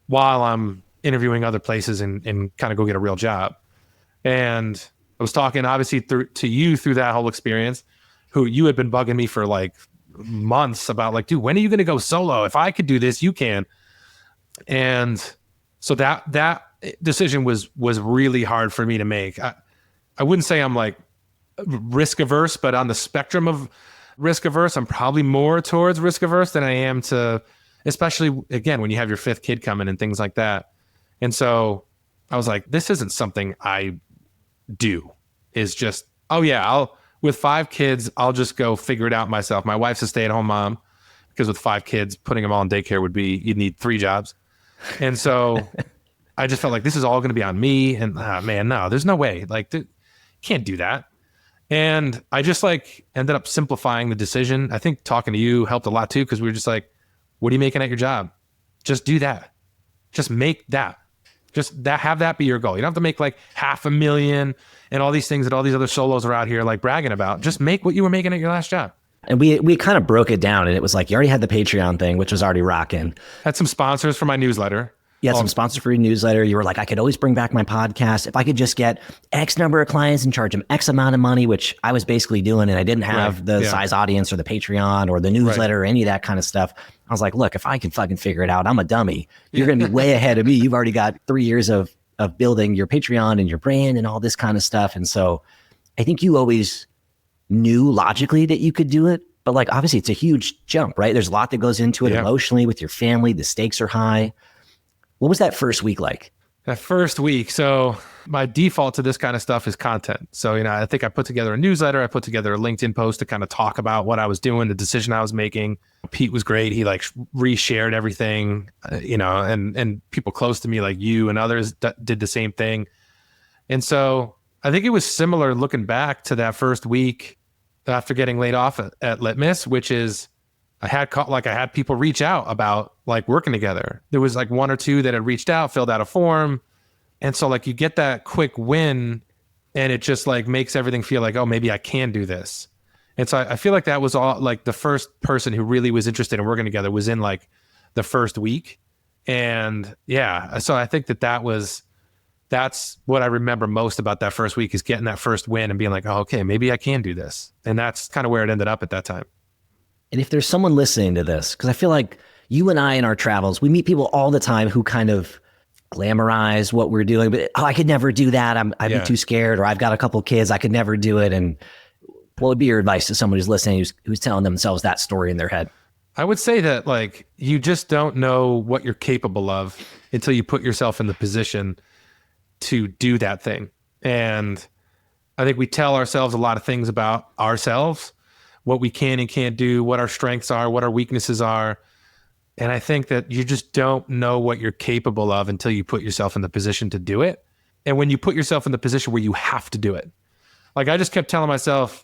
while I'm interviewing other places and kind of go get a real job. And I was talking obviously to you through that whole experience, who you had been bugging me for like months about like, dude, when are you going to go solo? If I could do this, you can. And so that decision was really hard for me to make. I wouldn't say I'm like risk averse, but on the spectrum of risk averse, I'm probably more towards risk averse than I am to, especially again, when you have your fifth kid coming and things like that. And so I was like, this isn't something I do, is just, oh yeah, with 5 kids, I'll just go figure it out myself. My wife's a stay-at-home mom, because with 5 kids, putting them all in daycare you'd need 3 jobs. And so I just felt like this is all going to be on me. And man, no, there's no way. Like, can't do that. And I just like ended up simplifying the decision. I think talking to you helped a lot too, because we were just like, what are you making at your job? Just do that. Just make that. Have that be your goal. You don't have to make like $500,000 and all these things that all these other solos are out here like bragging about. Just make what you were making at your last job. And we kind of broke it down, and it was like, you already had the Patreon thing, which was already rocking. Had some sponsors for my newsletter. You had some sponsors for your newsletter. You were like, I could always bring back my podcast if I could just get X number of clients and charge them X amount of money, which I was basically doing. And I didn't have the size audience or the Patreon or the newsletter or any of that kind of stuff. I was like, look, if I can fucking figure it out, I'm a dummy. You're going to be way ahead of me. You've already got 3 years of building your Patreon and your brand and all this kind of stuff. And so I think you always knew logically that you could do it. But like, obviously it's a huge jump, right? There's a lot that goes into it emotionally with your family. The stakes are high. What was that first week like? That first week. So my default to this kind of stuff is content. So, I think I put together a newsletter. I put together a LinkedIn post to kind of talk about what I was doing, the decision I was making. Pete was great. He like reshared everything, and people close to me like you and others did the same thing. And so I think it was similar looking back to that first week after getting laid off at Litmus, which is I had people reach out about like working together. There was like 1 or 2 that had reached out, filled out a form. And so like you get that quick win and it just like makes everything feel like, oh, maybe I can do this. And so I feel like that was all like the first person who really was interested in working together was in like the first week. And yeah, so I think that's what I remember most about that first week, is getting that first win and being like, oh, okay, maybe I can do this. And that's kind of where it ended up at that time. And if there's someone listening to this, because I feel like you and I in our travels, we meet people all the time who kind of glamorize what we're doing, but I could never do that. I'd be too scared, or I've got a couple of kids, I could never do it. And what would be your advice to someone who's listening, who's telling themselves that story in their head? I would say that like you just don't know what you're capable of until you put yourself in the position to do that thing. And I think we tell ourselves a lot of things about ourselves, what we can and can't do, what our strengths are, what our weaknesses are. And I think that you just don't know what you're capable of until you put yourself in the position to do it. And when you put yourself in the position where you have to do it, like I just kept telling myself,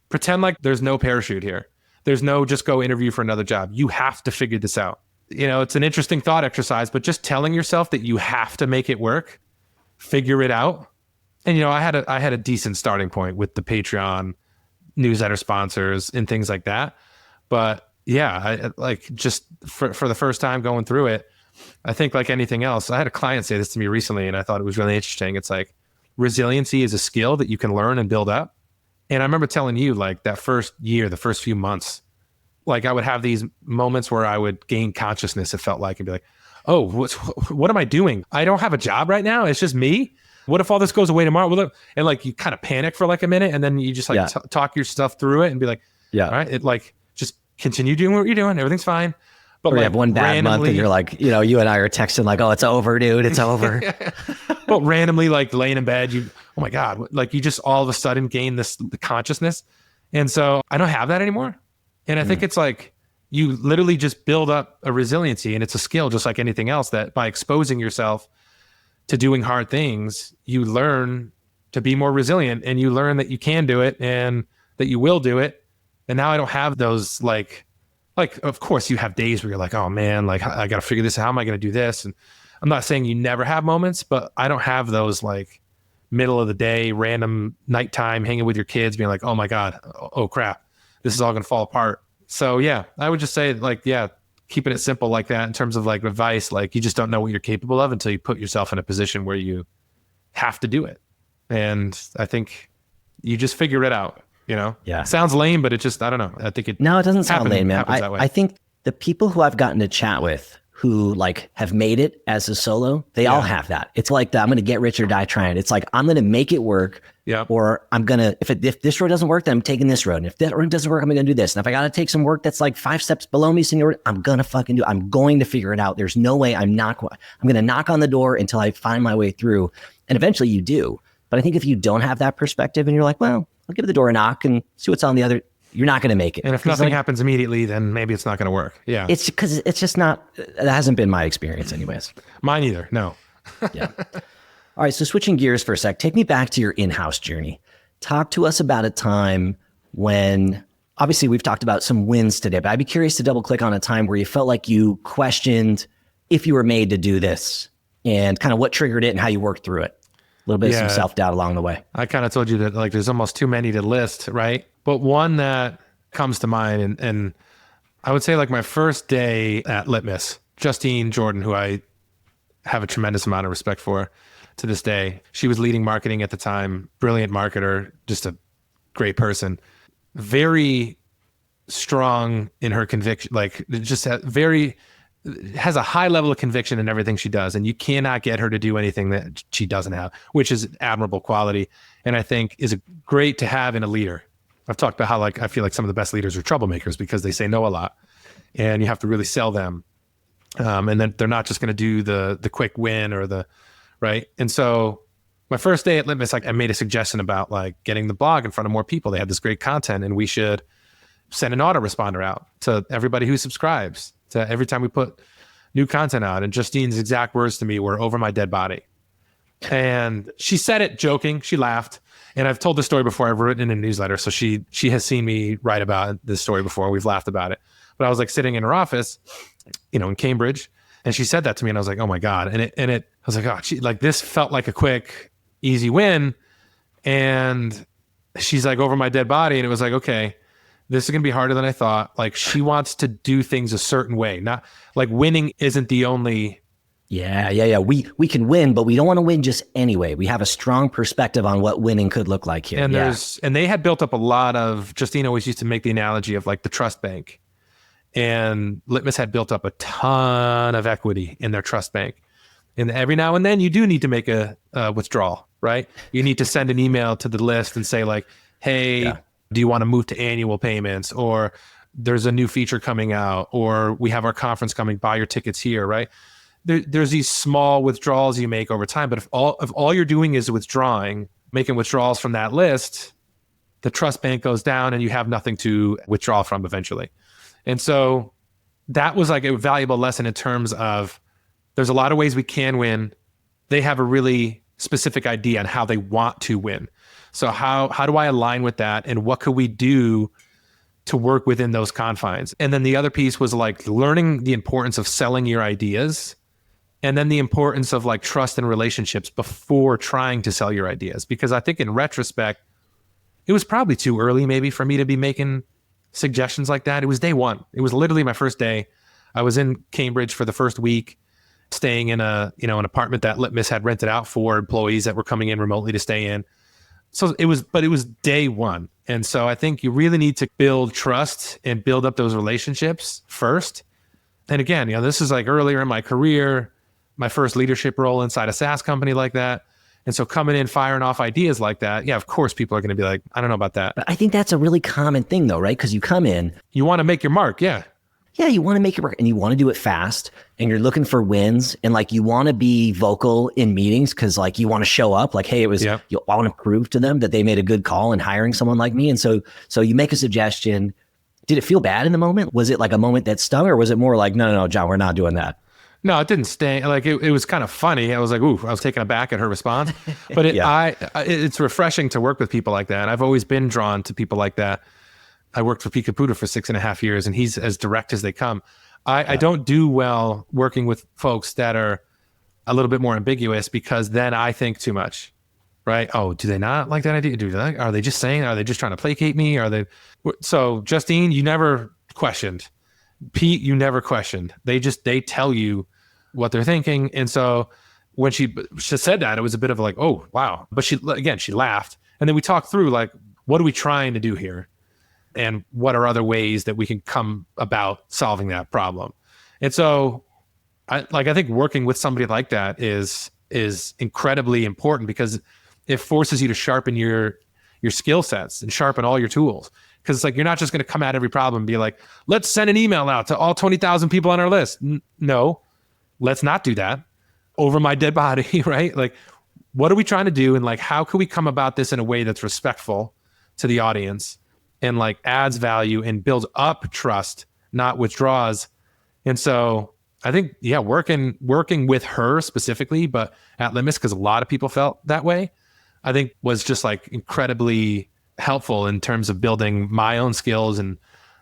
pretend like there's no parachute here. There's no just go interview for another job. You have to figure this out. It's an interesting thought exercise, but just telling yourself that you have to make it work, figure it out. And, I had a decent starting point with the Patreon, newsletter sponsors and things like that. But yeah, just for the first time going through it, I think like anything else, I had a client say this to me recently and I thought it was really interesting. It's like resiliency is a skill that you can learn and build up. And I remember telling you like that first year, the first few months, like I would have these moments where I would gain consciousness, it felt like, and be like, oh, what am I doing? I don't have a job right now. It's just me. What if all this goes away tomorrow? And like you kind of panic for like a minute and then you just like talk your stuff through it and be like, all right, it like just continue doing what you're doing. Everything's fine. But you have one bad month and you're like, you and I are texting like, oh, it's over, dude. It's over. But randomly like laying in bed, oh my God, like you just all of a sudden gain the consciousness. And so I don't have that anymore. And I think it's like, you literally just build up a resiliency, and it's a skill just like anything else, that by exposing yourself to doing hard things, you learn to be more resilient, and you learn that you can do it and that you will do it. And now I don't have those like, of course you have days where you're like, oh man, like I got to figure this out. How am I going to do this? And I'm not saying you never have moments, but I don't have those like middle of the day, random nighttime hanging with your kids being like, oh my God, oh crap, this is all going to fall apart. So yeah, I would just say like, yeah, keeping it simple like that in terms of like advice, like you just don't know what you're capable of until you put yourself in a position where you have to do it. And I think you just figure it out, you know? Yeah. Sounds lame, but it just, I don't know. I think it No, it doesn't sound lame, man. that way. I think the people who I've gotten to chat with who like have made it as a solo, they all have that. It's like I'm going to get rich or die trying. It's like, I'm going to make it work. Yeah. Or I'm going to, if this road doesn't work, then I'm taking this road. And if that road doesn't work, I'm going to do this. And if I got to take some work that's like 5 steps below me, senior, I'm going to fucking do it. I'm going to figure it out. There's no way I'm going to knock on the door until I find my way through. And eventually you do. But I think if you don't have that perspective and you're like, well, I'll give the door a knock and see what's on the other, you're not going to make it. And if nothing happens immediately, then maybe it's not going to work. Yeah. It's because it's just not, that hasn't been my experience anyways. Mine either. No. Yeah. All right. So switching gears for a sec, take me back to your in-house journey. Talk to us about a time when, obviously we've talked about some wins today, but I'd be curious to double click on a time where you felt like you questioned if you were made to do this and kind of what triggered it and how you worked through it. A little bit of some self-doubt along the way. I kind of told you that like there's almost too many to list, right? But one that comes to mind, and I would say like my first day at Litmus, Justine Jordan, who I have a tremendous amount of respect for to this day. She was leading marketing at the time, brilliant marketer, just a great person, very strong in her conviction, like just has a high level of conviction in everything she does. And you cannot get her to do anything that she doesn't have, which is an admirable quality. And I think is great to have in a leader. I've talked about how like, I feel like some of the best leaders are troublemakers because they say no a lot and you have to really sell them. And then they're not just going to do the quick win or right. And so my first day at Litmus, I made a suggestion about like getting the blog in front of more people. They had this great content and we should send an autoresponder out to everybody who subscribes to every time we put new content out. And Justine's exact words to me were over my dead body. And she said it joking. She laughed. And I've told this story before. I've written in a newsletter. So she has seen me write about this story before. We've laughed about it. But I was like sitting in her office, in Cambridge. And she said that to me. And I was like, oh my God. And I was like, oh, this felt like a quick, easy win. And she's like over my dead body. And it was like, okay, this is going to be harder than I thought. Like she wants to do things a certain way. Not like winning isn't the only. Yeah. We can win, but we don't want to win just anyway. We have a strong perspective on what winning could look like here. And and they had built up a lot of, Justine always used to make the analogy of like the trust bank. And Litmus had built up a ton of equity in their trust bank. And every now and then you do need to make a withdrawal, right? You need to send an email to the list and say like, hey, do you want to move to annual payments? Or there's a new feature coming out, or we have our conference coming, buy your tickets here, right? There's these small withdrawals you make over time. But if all you're doing is making withdrawals from that list, the trust bank goes down and you have nothing to withdraw from eventually. And so that was like a valuable lesson in terms of there's a lot of ways we can win. They have a really specific idea on how they want to win. So how do I align with that? And what could we do to work within those confines? And then the other piece was like learning the importance of selling your ideas. And then the importance of like trust and relationships before trying to sell your ideas. Because I think in retrospect, it was probably too early maybe for me to be making suggestions like that. It was day one. It was literally my first day. I was in Cambridge for the first week, staying in an apartment that Litmus had rented out for employees that were coming in remotely to stay in. So it was day one. And so I think you really need to build trust and build up those relationships first. And again, this is like earlier in my career, my first leadership role inside a SaaS company like that. And so coming in, firing off ideas like that, yeah, of course, people are going to be like, I don't know about that. But I think that's a really common thing though, right? Because you come in. You want to make your mark, yeah. Yeah, you want to make it work and you want to do it fast and you're looking for wins and like you want to be vocal in meetings because like you want to show up like, hey, I want to prove to them that they made a good call in hiring someone like me. And so you make a suggestion. Did it feel bad in the moment? Was it like a moment that stung or was it more like, no, John, we're not doing that? No, it didn't stay. Like it was kind of funny. I was like, ooh, I was taken aback at her response. But it's refreshing to work with people like that. I've always been drawn to people like that I worked for Picapuda for 6.5 years, and he's as direct as they come. I don't do well working with folks that are a little bit more ambiguous, because then I think too much, right? Oh, do they not like that idea? Are they just saying, are they just trying to placate me? So Justine, you never questioned. Pete, you never questioned. They tell you what they're thinking. And so when she said that, it was a bit of like, oh, wow. But she laughed. And then we talked through, like, what are we trying to do here? And what are other ways that we can come about solving that problem? And so I think working with somebody like that is incredibly important, because it forces you to sharpen your skill sets and sharpen all your tools. Because it's like, you're not just going to come at every problem and be like, let's send an email out to all 20,000 people on our list. No, let's not do that over my dead body, right? Like, what are we trying to do? And like, how can we come about this in a way that's respectful to the audience and like adds value and builds up trust, not withdraws? And so I think, working with her specifically, but at Litmus, because a lot of people felt that way, I think was just like incredibly helpful in terms of building my own skills and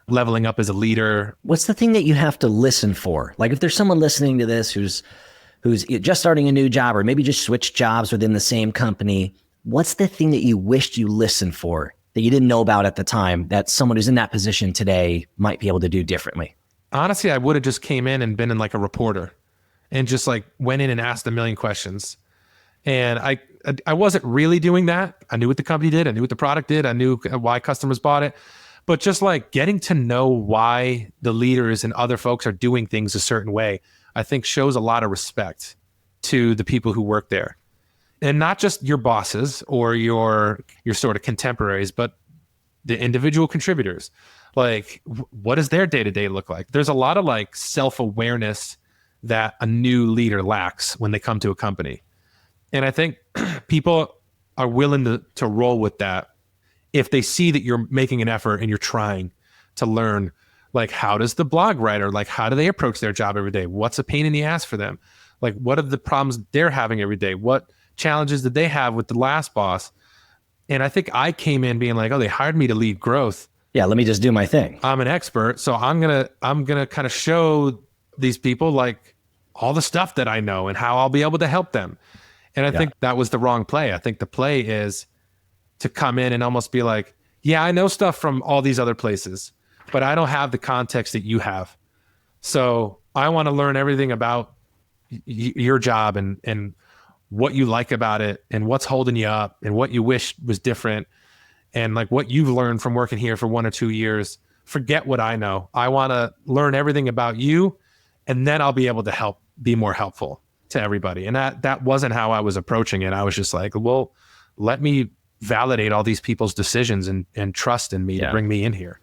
leveling up as a leader. What's the thing that you have to listen for? Like, if there's someone listening to this who's just starting a new job, or maybe just switched jobs within the same company, what's the thing that you wished you listened for that you didn't know about at the time that someone who's in that position today might be able to do differently? Honestly, I would have just came in and been in like a reporter and just like went in and asked a million questions. And I wasn't really doing that. I knew what the company did. I knew what the product did. I knew why customers bought it. But just like getting to know why the leaders and other folks are doing things a certain way, I think shows a lot of respect to the people who work there. And not just your bosses or your sort of contemporaries, but the individual contributors. Like, what does their day-to-day look like? There's a lot of like self-awareness that a new leader lacks when they come to a company. And I think people are willing to roll with that if they see that you're making an effort and you're trying to learn, like, how does the blog writer, like, how do they approach their job every day? What's a pain in the ass for them? Like, what are the problems they're having every day? What challenges did they have with the last boss? And I think I came in being like, oh, they hired me to lead growth. Yeah, let me just do my thing. I'm an expert, so I'm gonna kind of show these people like all the stuff that I know and how I'll be able to help them. And I think that was the wrong play. I think the play is to come in and almost be like, yeah, I know stuff from all these other places, but I don't have the context that you have. So I want to learn everything about your job and what you like about it and what's holding you up and what you wish was different. And like what you've learned from working here for 1 or 2 years. Forget what I know. I want to learn everything about you, and then I'll be able to be more helpful to everybody. And that wasn't how I was approaching it. I was just like, well, let me validate all these people's decisions and trust in me to bring me in here.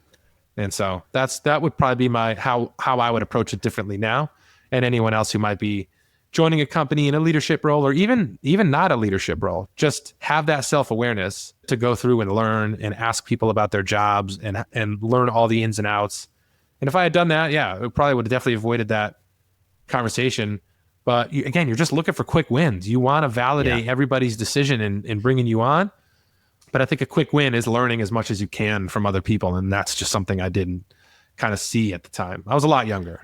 And so that would probably be how I would approach it differently now. And anyone else who might be joining a company in a leadership role, or even not a leadership role, just have that self-awareness to go through and learn and ask people about their jobs and learn all the ins and outs. And if I had done that, it probably would have definitely avoided that conversation. But again, you're just looking for quick wins. You want to validate everybody's decision in bringing you on. But I think a quick win is learning as much as you can from other people. And that's just something I didn't kind of see at the time. I was a lot younger,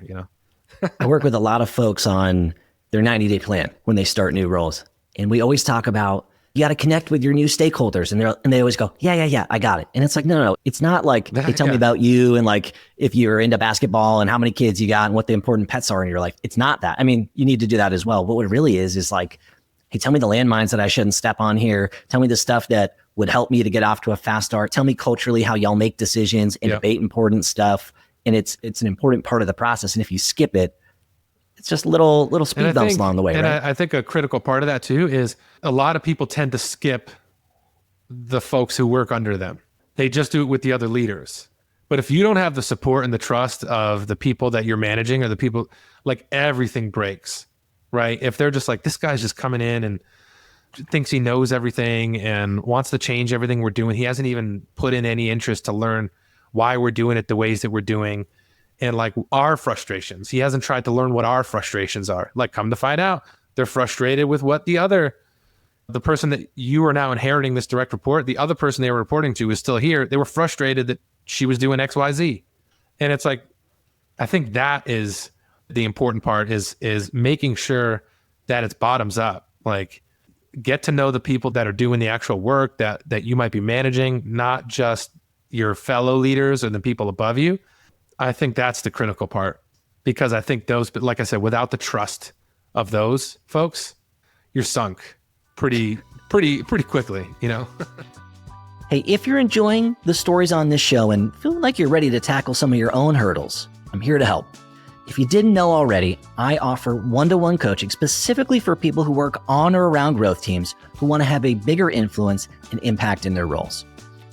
I work with a lot of folks on their 90-day plan when they start new roles. And we always talk about, you got to connect with your new stakeholders. And they always go, yeah, I got it. And it's like, no. It's not like, hey, tell me about you and like if you're into basketball and how many kids you got and what the important pets are in your life. It's not that. I mean, you need to do that as well. But what it really is like, hey, tell me the landmines that I shouldn't step on here. Tell me the stuff that would help me to get off to a fast start. Tell me culturally how y'all make decisions and debate important stuff. And it's an important part of the process. And if you skip it, it's just little speed bumps along the way, and right? I think a critical part of that too is a lot of people tend to skip the folks who work under them. They just do it with the other leaders. But if you don't have the support and the trust of the people that you're managing or the people, like everything breaks, right? If they're just like, this guy's just coming in and thinks he knows everything and wants to change everything we're doing. He hasn't even put in any interest to learn why we're doing it the ways that we're doing. And like our frustrations, he hasn't tried to learn what our frustrations are. Like, come to find out, they're frustrated with what the person that you are now inheriting this direct report, the other person they were reporting to is still here. They were frustrated that she was doing XYZ. And it's like, I think that is the important part is making sure that it's bottoms up. Like, get to know the people that are doing the actual work that you might be managing, not just your fellow leaders or the people above you. I think that's the critical part, because I think those, like I said, without the trust of those folks, you're sunk pretty quickly, you know? Hey, if you're enjoying the stories on this show and feeling like you're ready to tackle some of your own hurdles, I'm here to help. If you didn't know already, I offer one-to-one coaching specifically for people who work on or around growth teams who want to have a bigger influence and impact in their roles.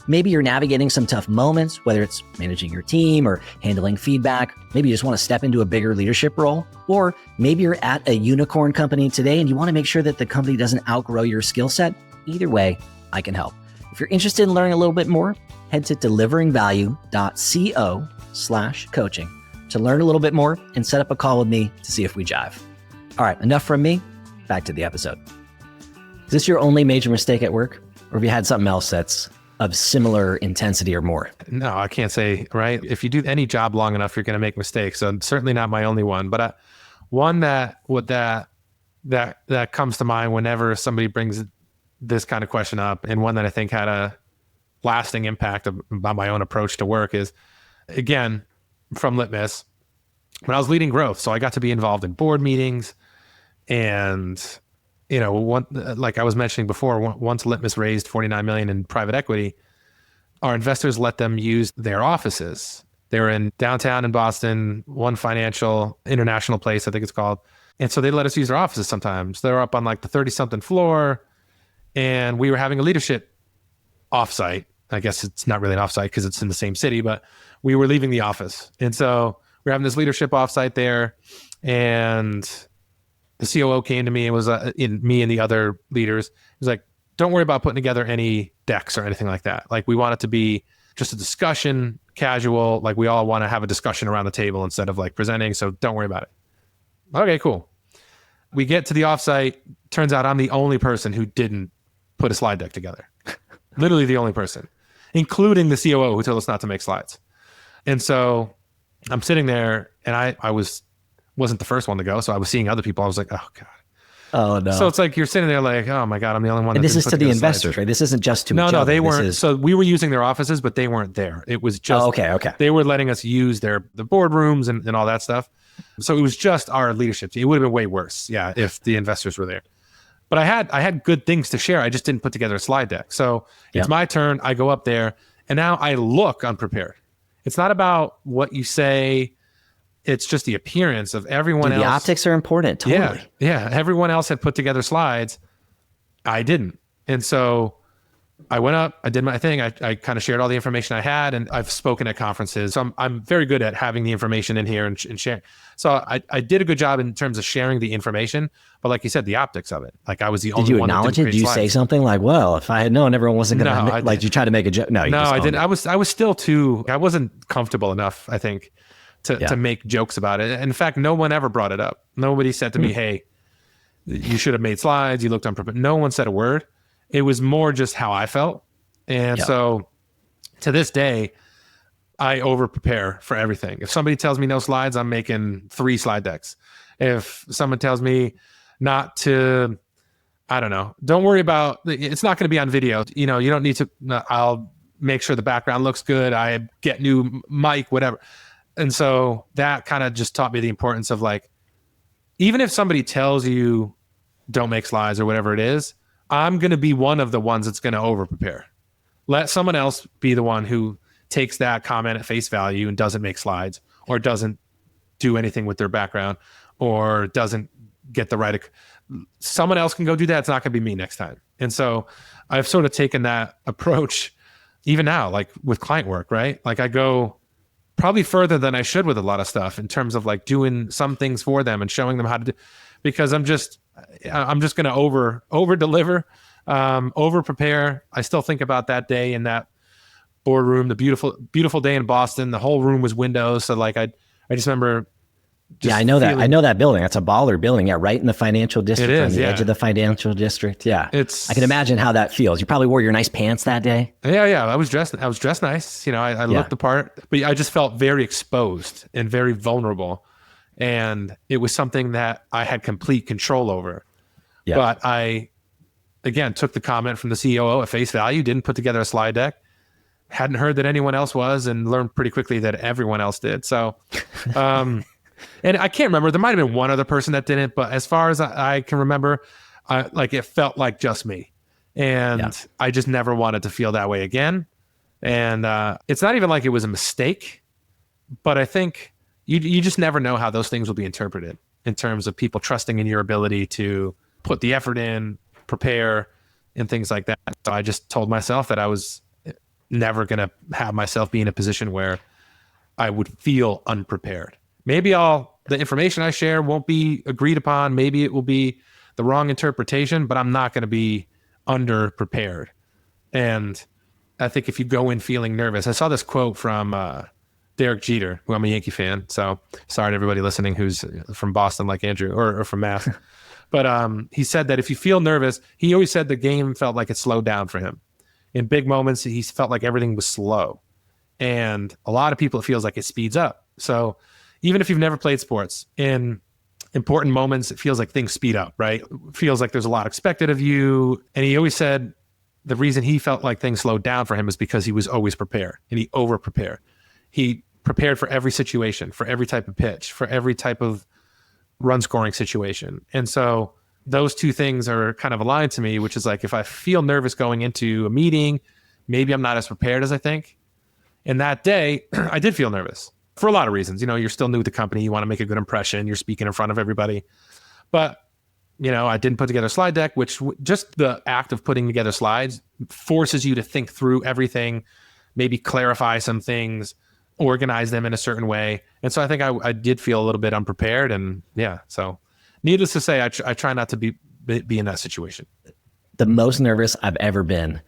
Maybe you're navigating some tough moments, whether it's managing your team or handling feedback. Maybe you just want to step into a bigger leadership role. Or maybe you're at a unicorn company today and you want to make sure that the company doesn't outgrow your skill set. Either way, I can help. If you're interested in learning a little bit more, head to deliveringvalue.co/coaching to learn a little bit more and set up a call with me to see if we jive. All right, enough from me. Back to the episode. Is this your only major mistake at work? Or have you had something else that's of similar intensity or more? No, I can't say, right? If you do any job long enough, you're going to make mistakes. So certainly not my only one, but one that comes to mind whenever somebody brings this kind of question up, and one that I think had a lasting impact about my own approach to work is, again, from Litmus, when I was leading growth. So I got to be involved in board meetings, and like I was mentioning before, once Litmus raised $49 million in private equity, our investors let them use their offices. They were in downtown in Boston, One Financial International Place, I think it's called. And so they let us use their offices sometimes. They were up on like the 30-something floor, and we were having a leadership offsite. I guess it's not really an offsite because it's in the same city, but we were leaving the office. And so we're having this leadership offsite there, and the COO came to me and was me and the other leaders. He was like, don't worry about putting together any decks or anything like that. Like, we want it to be just a discussion, casual. Like, we all want to have a discussion around the table instead of like presenting. So don't worry about it. Okay, cool. We get to the offsite. Turns out I'm the only person who didn't put a slide deck together. Literally the only person, including the COO who told us not to make slides. And so I'm sitting there, and I wasn't the first one to go. So I was seeing other people. I was like, oh God. Oh no. So it's like, you're sitting there like, oh my God, I'm the only one. And this is to the investors, right? This isn't just to No, they weren't. So we were using their offices, but they weren't there. It was just, okay. They were letting us use the boardrooms and all that stuff. So it was just our leadership team. It would have been way worse. Yeah. If the investors were there. But I had good things to share. I just didn't put together a slide deck. So it's my turn. I go up there, and now I look unprepared. It's not about what you say. It's just the appearance of everyone else. The optics are important. Totally. Yeah. Everyone else had put together slides. I didn't. And so I went up, I did my thing. I kind of shared all the information I had, and I've spoken at conferences. So I'm very good at having the information in here and sharing. So I did a good job in terms of sharing the information, but like you said, the optics of it. Like, I was the only one. Did you acknowledge it? Did you say something like, well, if I had known, everyone wasn't going to, like, you try to make a joke? No, I didn't. I was still I wasn't comfortable enough, I think, to make jokes about it. In fact, no one ever brought it up. Nobody said to me, hey, you should have made slides. You looked unprepared. No one said a word. It was more just how I felt. And so to this day, I over prepare for everything. If somebody tells me no slides, I'm making 3 slide decks. If someone tells me not to, I don't know, don't worry about, it's not going to be on video. You don't need to, I'll make sure the background looks good. I get new mic, whatever. And so that kind of just taught me the importance of, like, even if somebody tells you don't make slides or whatever it is, I'm going to be one of the ones that's going to over prepare. Let someone else be the one who takes that comment at face value and doesn't make slides, or doesn't do anything with their background, or doesn't get the right. Someone else can go do that. It's not going to be me next time. And so I've sort of taken that approach even now, like with client work, right? Like, I go probably further than I should with a lot of stuff in terms of like doing some things for them and showing them how to do, because I'm just going to over deliver, over prepare. I still think about that day in that boardroom, the beautiful day in Boston. The whole room was windows. So like, I just remember Yeah, I know that. I know that building. That's a baller building. Yeah, right in the financial district, on the edge of the financial district. Yeah, I can imagine how that feels. You probably wore your nice pants that day. Yeah. I was dressed nice. I looked the part, but I just felt very exposed and very vulnerable. And it was something that I had complete control over. Yeah. But I, again, took the comment from the COO at face value, didn't put together a slide deck, hadn't heard that anyone else was, and learned pretty quickly that everyone else did. So, and I can't remember, there might've been one other person that didn't, but as far as I can remember, it felt like just me. And I just never wanted to feel that way again. And it's not even like it was a mistake, but I think you just never know how those things will be interpreted in terms of people trusting in your ability to put the effort in, prepare, and things like that. So I just told myself that I was never going to have myself be in a position where I would feel unprepared. Maybe the information I share won't be agreed upon. Maybe it will be the wrong interpretation, but I'm not going to be underprepared. And I think if you go in feeling nervous, I saw this quote from Derek Jeter, who I'm a Yankee fan. So sorry to everybody listening who's from Boston like Andrew or from Mass. But he said that if you feel nervous, he always said the game felt like it slowed down for him. In big moments, he felt like everything was slow. And a lot of people, it feels like it speeds up. So even if you've never played sports, in important moments, it feels like things speed up, right? It feels like there's a lot expected of you. And he always said the reason he felt like things slowed down for him is because he was always prepared and he over-prepared. He prepared for every situation, for every type of pitch, for every type of run scoring situation. And so those two things are kind of aligned to me, which is like, if I feel nervous going into a meeting, maybe I'm not as prepared as I think. And that day I did feel nervous for a lot of reasons. You're still new to the company. You want to make a good impression. You're speaking in front of everybody. But, I didn't put together a slide deck, which just the act of putting together slides forces you to think through everything, maybe clarify some things, organize them in a certain way. And so I think I did feel a little bit unprepared. And so needless to say, I try not to be in that situation. The most nervous I've ever been,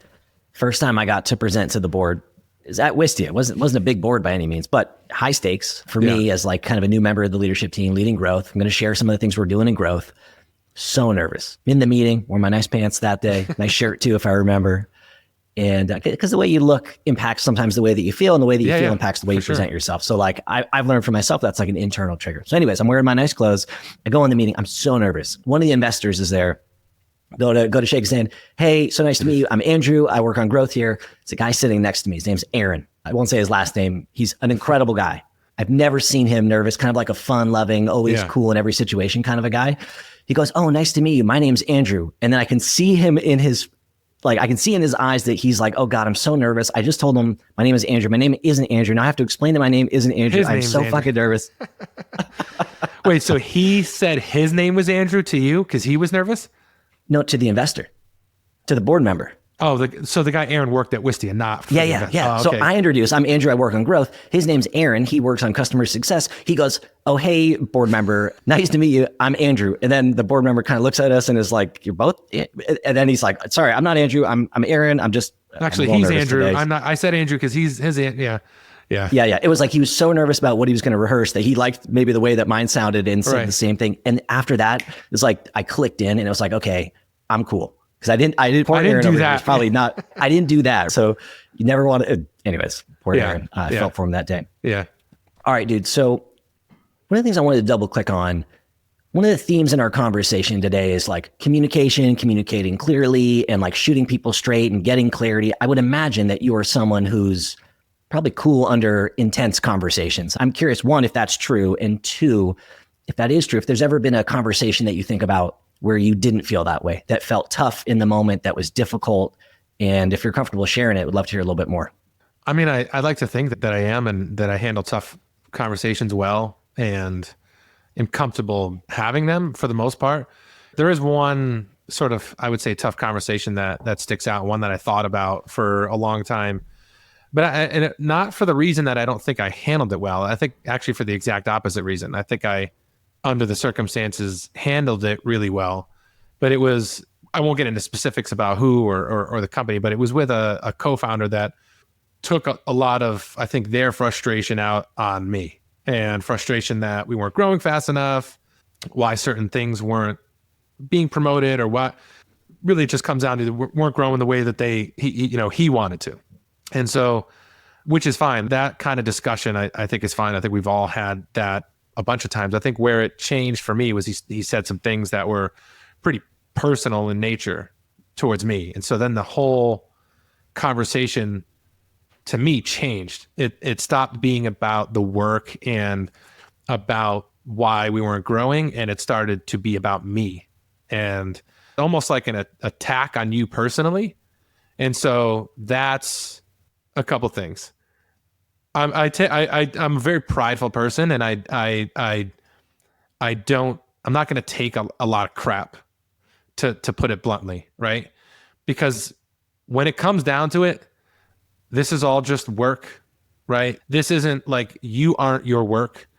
first time I got to present to the board, is at Wistia. It wasn't a big board by any means, but high stakes for me as like kind of a new member of the leadership team leading growth. I'm going to share some of the things we're doing in growth. So nervous. In the meeting, wore my nice pants that day, nice shirt too, if I remember. And because the way you look impacts sometimes the way that you feel, and the way that you feel impacts the way you present yourself. So like I've learned for myself, that's like an internal trigger. So anyways, I'm wearing my nice clothes. I go in the meeting. I'm so nervous. One of the investors is there. Go to shake his hand. Hey, so nice to meet you. I'm Andrew. I work on growth here. It's a guy sitting next to me. His name's Aaron. I won't say his last name. He's an incredible guy. I've never seen him nervous, kind of like a fun loving, always cool in every situation kind of a guy. He goes, oh, nice to meet you. My name's Andrew. And then I can see him in his eyes that he's like, oh God, I'm so nervous. I just told him my name is Andrew. My name isn't Andrew. Now I have to explain that my name isn't Andrew. I'm so fucking nervous. Wait, so he said his name was Andrew to you because he was nervous? No, to the investor, to the board member. Oh, so the guy Aaron worked at Wistia, not for yeah. Oh, okay. So I introduced, I'm Andrew, I work on growth. His name's Aaron. He works on customer success. He goes, oh, hey, board member, nice to meet you. I'm Andrew. And then the board member kind of looks at us and is like, you're both? And then he's like, sorry, I'm not Andrew. I'm Aaron. Actually, he's Andrew. Today. I'm not. I said Andrew because he's his. Yeah. It was like he was so nervous about what he was going to rehearse that he liked maybe the way that mine sounded and said the same thing. And after that, it's like I clicked in and it was like, okay, I'm cool. Because I didn't do that. Probably not. I didn't do that. So you never want to. Anyways, poor Aaron. I felt for him that day. Yeah. All right, dude. So one of the things I wanted to double click on, one of the themes in our conversation today is like communication, communicating clearly, and like shooting people straight and getting clarity. I would imagine that you are someone who's probably cool under intense conversations. I'm curious, one, if that's true, and two, if that is true, if there's ever been a conversation that you think about where you didn't feel that way, that felt tough in the moment, that was difficult. And if you're comfortable sharing it, would love to hear a little bit more. I mean, I like to think that I am, and that I handle tough conversations well and am comfortable having them for the most part. There is one sort of, I would say, tough conversation that sticks out, one that I thought about for a long time, but not for the reason that I don't think I handled it well. I think actually for the exact opposite reason. I think I, under the circumstances, handled it really well. But it was, I won't get into specifics about who or the company, but it was with a co-founder that took a lot of, I think, their frustration out on me. and frustration that we weren't growing fast enough, why certain things weren't being promoted, or what. Really it just comes down to weren't growing the way that he wanted to. And so, which is fine. That kind of discussion I think is fine. I think we've all had that a bunch of times. I think where it changed for me was he said some things that were pretty personal in nature towards me. And so then the whole conversation to me changed. It stopped being about the work and about why we weren't growing, and it started to be about me and almost like an attack on you personally. And so that's a couple things. I'm a very prideful person, and I'm not going to take a lot of crap, to put it bluntly, right? Because when it comes down to it, this is all just work, right? This isn't like you aren't your work.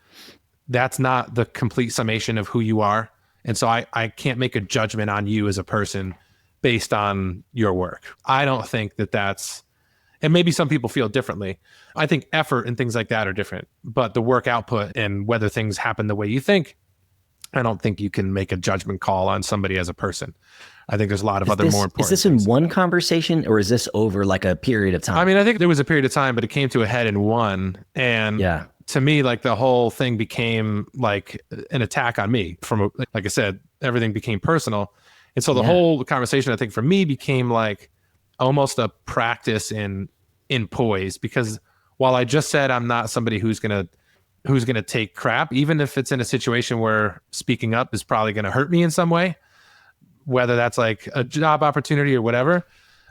That's not the complete summation of who you are. And so I can't make a judgment on you as a person based on your work. I don't think that's, and maybe some people feel differently. I think effort and things like that are different, but the work output and whether things happen the way you think, I don't think you can make a judgment call on somebody as a person. I think there's a lot of more important Is this in one conversation, or is this over like a period of time? I mean, I think there was a period of time, but it came to a head in one. And to me, like the whole thing became like an attack on me like I said, everything became personal. And so the whole conversation, I think for me, became like almost a practice in poise, because while I just said I'm not somebody who's going to take crap, even if it's in a situation where speaking up is probably going to hurt me in some way, whether that's like a job opportunity or whatever.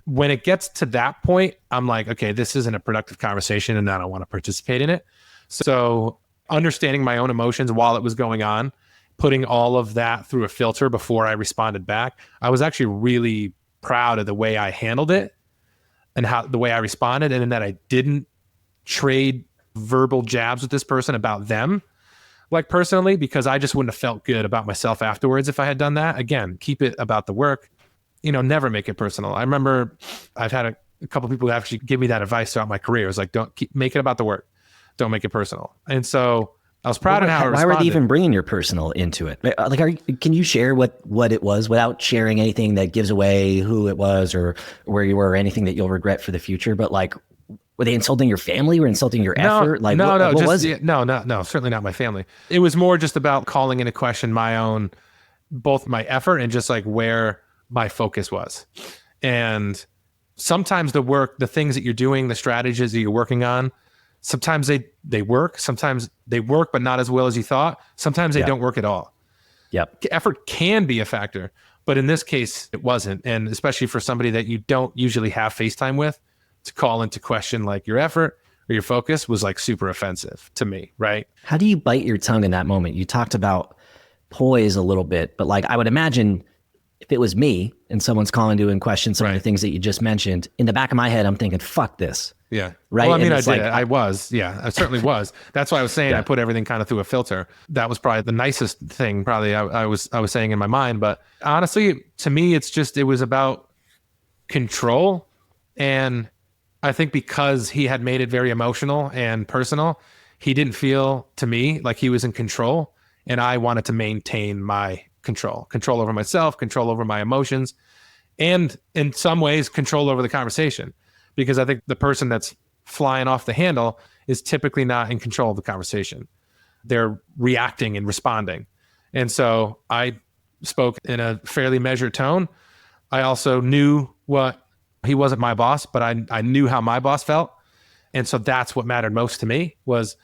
When it gets to that point, I'm like, okay, this isn't a productive conversation and I don't want to participate in it. So understanding my own emotions while it was going on, putting all of that through a filter before I responded back, I was actually really proud of the way I handled it and the way I responded, and in that I didn't trade verbal jabs with this person about them, like personally, because I just wouldn't have felt good about myself afterwards if I had done that. Again, keep it about the work, never make it personal. I remember I've had a couple of people who actually give me that advice throughout my career. It was like, make it about the work. Don't make it personal. And so I was proud of how I responded. Why were they even bringing your personal into it? Like, can you share what it was without sharing anything that gives away who it was or where you were or anything that you'll regret for the future? But like, were they insulting your family? Were insulting your effort? Like, what was it? No, certainly not my family. It was more just about calling into question my own, both my effort and just like where my focus was. And sometimes the things that you're doing, the strategies that you're working on, sometimes they work. Sometimes they work, but not as well as you thought. Sometimes they don't work at all. Yep. Effort can be a factor, but in this case, it wasn't. And especially for somebody that you don't usually have FaceTime with, to call into question like your effort or your focus was like super offensive to me, right? How do you bite your tongue in that moment? You talked about poise a little bit, but like I would imagine if it was me and someone's calling to in question some of the things that you just mentioned, in the back of my head, I'm thinking, fuck this. Yeah. Right. Well, I mean, I did. I was. Yeah, I certainly was. That's why I was saying I put everything kind of through a filter. That was probably the nicest thing probably I was saying in my mind. But honestly, to me, it was about control. And I think because he had made it very emotional and personal, he didn't feel to me like he was in control. And I wanted to maintain my control over myself, control over my emotions, and in some ways, control over the conversation. Because I think the person that's flying off the handle is typically not in control of the conversation. They're reacting and responding. And so I spoke in a fairly measured tone. I also knew he wasn't my boss, but I knew how my boss felt. And so that's what mattered most to me was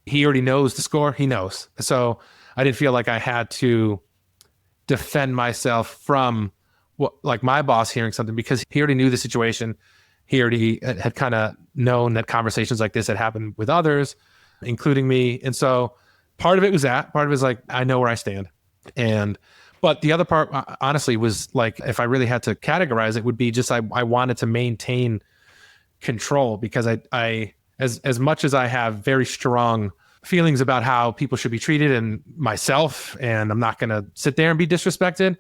he already knows the score. He knows. So I didn't feel like I had to defend myself from like my boss hearing something, because he already knew the situation. He already had kind of known that conversations like this had happened with others, including me. And so part of it was that. Part of it was like, I know where I stand. But the other part, honestly, was like, if I really had to categorize it, would be just I wanted to maintain control, because I as much as I have very strong feelings about how people should be treated and myself, and I'm not going to sit there and be disrespected,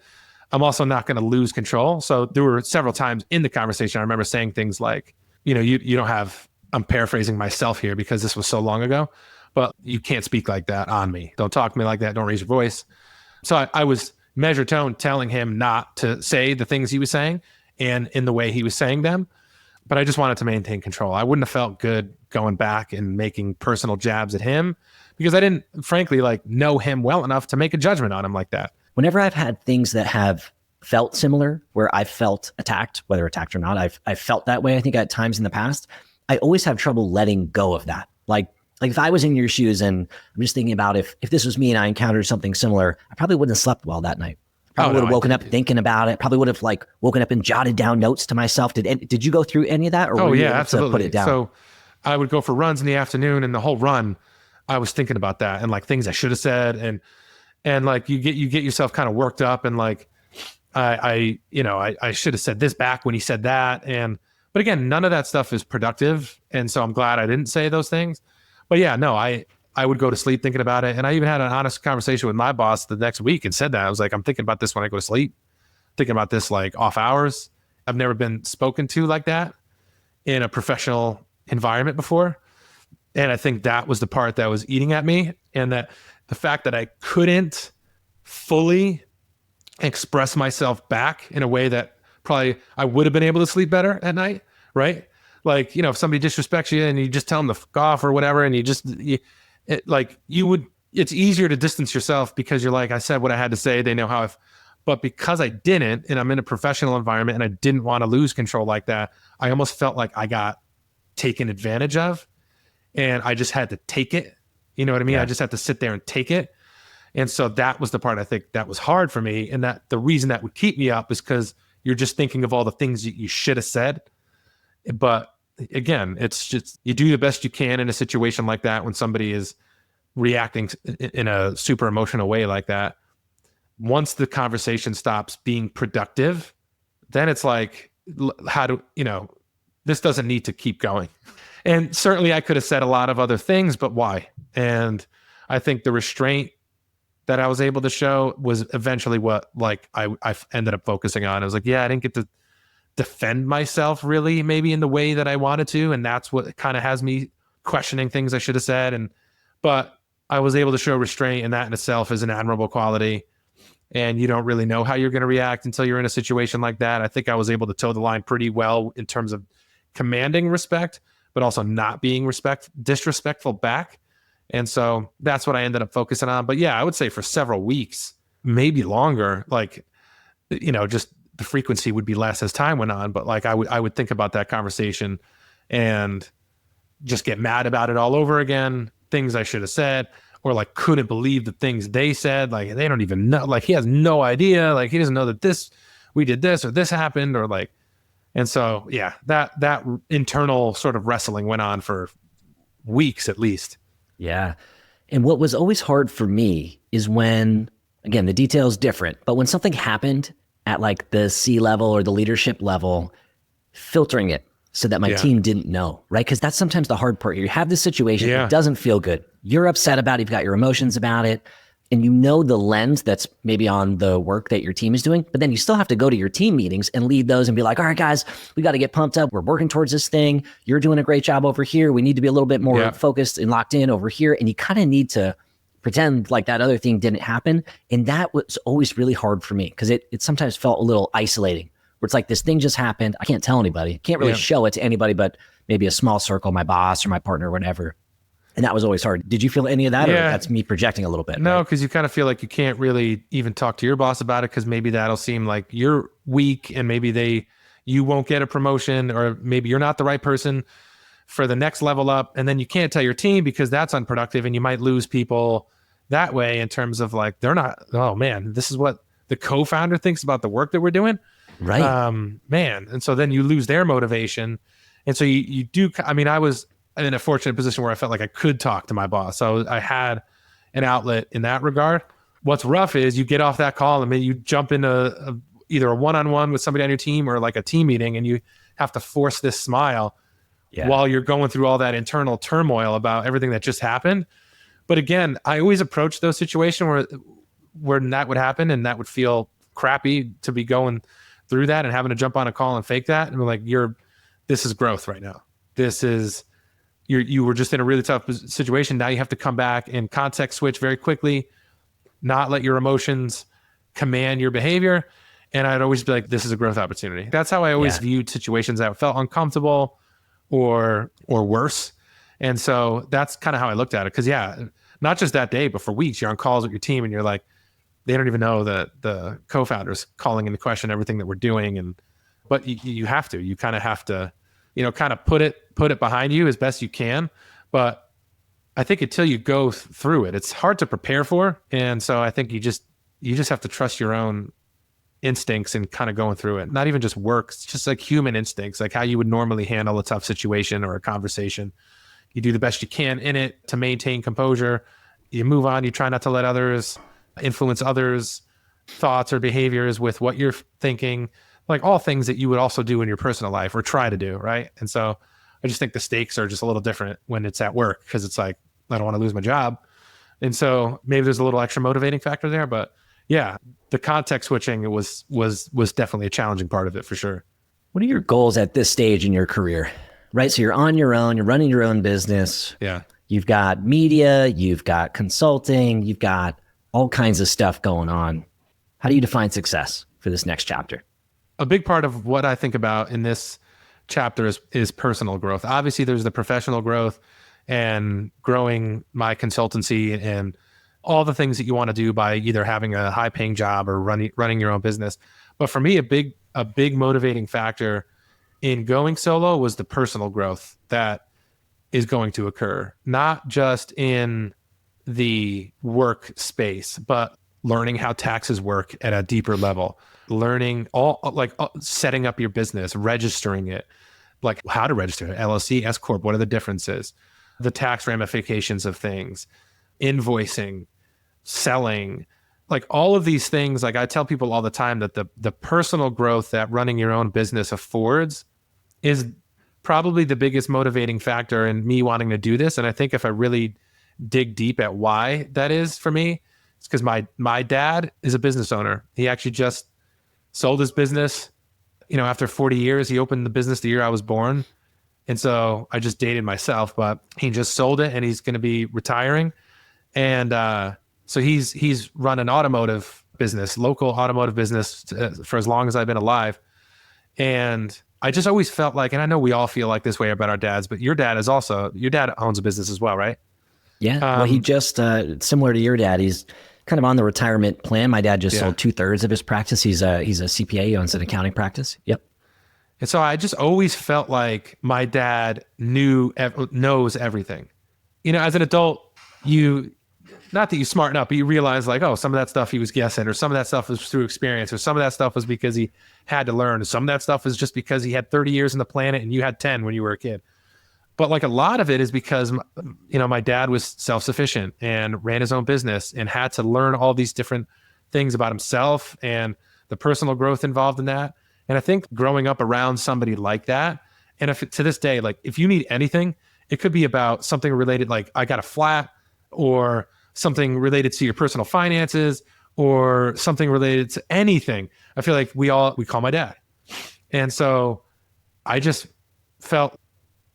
I'm also not going to lose control. So there were several times in the conversation I remember saying things like, you don't have I'm paraphrasing myself here because this was so long ago, but you can't speak like that on me. Don't talk to me like that. Don't raise your voice. So I was measured tone telling him not to say the things he was saying and in the way he was saying them. But I just wanted to maintain control. I wouldn't have felt good going back and making personal jabs at him because I didn't, frankly, like know him well enough to make a judgment on him like that. Whenever I've had things that have felt similar, where I felt attacked, whether attacked or not, I've felt that way, I think, at times in the past. I always have trouble letting go of that. Like if I was in your shoes and I'm just thinking about if this was me and I encountered something similar, I probably wouldn't have slept well that night. Probably would have woken up thinking about it. Probably would have like woken up and jotted down notes to myself. Did you go through any of that? Or were you able absolutely. to put it down? So I would go for runs in the afternoon, and the whole run, I was thinking about that and like things I should have said, and like you get yourself kind of worked up, and like I should have said this back when he said that, but again, none of that stuff is productive, and so I'm glad I didn't say those things. But yeah, no, I would go to sleep thinking about it. And I even had an honest conversation with my boss the next week and said that. I was like, I'm thinking about this when I go to sleep, thinking about this like off hours. I've never been spoken to like that in a professional environment before. And I think that was the part that was eating at me. And that the fact that I couldn't fully express myself back in a way that probably I would have been able to sleep better at night, right? Like, if somebody disrespects you and you just tell them to fuck off or whatever, and it's easier to distance yourself because you're like, I said what I had to say. They know how but because I didn't, and I'm in a professional environment and I didn't want to lose control like that, I almost felt like I got taken advantage of and I just had to take it. You know what I mean? Yeah. I just had to sit there and take it. And so that was the part I think that was hard for me. And that the reason that would keep me up is because you're just thinking of all the things that you should have said. But again, it's just, you do the best you can in a situation like that when somebody is reacting in a super emotional way like that. Once the conversation stops being productive, then it's like, this doesn't need to keep going. And certainly I could have said a lot of other things, but why? And I think the restraint that I was able to show was eventually what I ended up focusing on. I was like, yeah, I didn't get to defend myself really maybe in the way that I wanted to, and that's what kind of has me questioning things I should have said. But I was able to show restraint, and that in itself is an admirable quality. And you don't really know how you're going to react until you're in a situation like that. I think I was able to toe the line pretty well in terms of commanding respect, but also not being disrespectful back. And so that's what I ended up focusing on. But yeah, I would say for several weeks, maybe longer, just the frequency would be less as time went on. But I would think about that conversation and just get mad about it all over again. Things I should have said, or couldn't believe the things they said. They don't even know, he has no idea. He doesn't know that we did this or this happened and so, yeah, that internal sort of wrestling went on for weeks at least. Yeah. And what was always hard for me is when, again, the details different, but when something happened at the C level or the leadership level, filtering it so that my team didn't know, right? Because that's sometimes the hard part. You have this situation, it doesn't feel good. You're upset about it, you've got your emotions about it, and you know the lens that's maybe on the work that your team is doing, but then you still have to go to your team meetings and lead those and be like, all right, guys, we got to get pumped up. We're working towards this thing. You're doing a great job over here. We need to be a little bit more focused and locked in over here. And you kind of need to pretend like that other thing didn't happen. And that was always really hard for me because it sometimes felt a little isolating, where it's like this thing just happened. I can't tell anybody. Can't really show it to anybody but maybe a small circle, my boss or my partner or whatever. And that was always hard. Did you feel any of that? Or that's me projecting a little bit? No, because you kind of feel like you can't really even talk to your boss about it because maybe that'll seem like you're weak and maybe you won't get a promotion, or maybe you're not the right person for the next level up. And then you can't tell your team because that's unproductive and you might lose people that way in terms of they're not, oh man, this is what the co-founder thinks about the work that we're doing. Right. Man. And so then you lose their motivation. And so you do, I was in a fortunate position where I felt like I could talk to my boss. So I had an outlet in that regard. What's rough is you get off that call and maybe you jump into either a one-on-one with somebody on your team or a team meeting, and you have to force this smile while you're going through all that internal turmoil about everything that just happened. But again, I always approach those situations where that would happen, and that would feel crappy to be going through that and having to jump on a call and fake that. And we're like, this is growth right now. This is you were just in a really tough situation. Now you have to come back and context switch very quickly, not let your emotions command your behavior. And I'd always be like, this is a growth opportunity. That's how I always viewed situations that felt uncomfortable or worse. And so that's kind of how I looked at it. Cause not just that day, but for weeks, you're on calls with your team and you're like, they don't even know that the co-founders calling into question everything that we're doing. But you have to, you kind of have to, kind of put it behind you as best you can. But I think until you go through it, it's hard to prepare for. And so I think you just have to trust your own instincts and kind of going through it. Not even just work, it's just like human instincts, like how you would normally handle a tough situation or a conversation. You do the best you can in it to maintain composure. You move on. You try not to let others influence others' thoughts or behaviors with what you're thinking, like all things that you would also do in your personal life or try to do, right? And so I just think the stakes are just a little different when it's at work, because it's like, I don't want to lose my job. And so maybe there's a little extra motivating factor there, but yeah, the context switching was definitely a challenging part of it for sure. What are your goals at this stage in your career? Right? So you're on your own, you're running your own business. Yeah. You've got media, you've got consulting, you've got all kinds of stuff going on. How do you define success for this next chapter? A big part of what I think about in this chapter is personal growth. Obviously, there's the professional growth and growing my consultancy and all the things that you want to do by either having a high paying job or running your own business. But for me, a big motivating factor in going solo was the personal growth that is going to occur, not just in the work space, but learning how taxes work at a deeper level, learning setting up your business, registering it, like how to register it, LLC, S Corp, what are the differences, the tax ramifications of things, invoicing, selling, like all of these things. Like I tell people all the time that the personal growth that running your own business affords is probably the biggest motivating factor in me wanting to do this. And I think if I really dig deep at why that is for me, it's because my dad is a business owner. He actually just sold his business, after 40 years. He opened the business the year I was born. And so I just dated myself, but he just sold it and he's going to be retiring. And so he's run an automotive business, local automotive business for as long as I've been alive. And I just always felt like, and I know we all feel like this way about our dads, but your dad owns a business as well, right? Yeah. Well, he just, similar to your dad, he's kind of on the retirement plan. My dad just sold 2/3 of his practice. He's a CPA. He owns an accounting practice. Yep. And so I just always felt like my dad knows everything. As an adult, not that you smarten up, but you realize like, oh, some of that stuff he was guessing, or some of that stuff was through experience, or some of that stuff was because he had to learn, or some of that stuff was just because he had 30 years on the planet and you had 10 when you were a kid. But like a lot of it is because, my dad was self-sufficient and ran his own business and had to learn all these different things about himself and the personal growth involved in that. And I think growing up around somebody like that, and if to this day, like if you need anything, it could be about something related, like I got a flat, or something related to your personal finances, or something related to anything. I feel like we call my dad. And so I just felt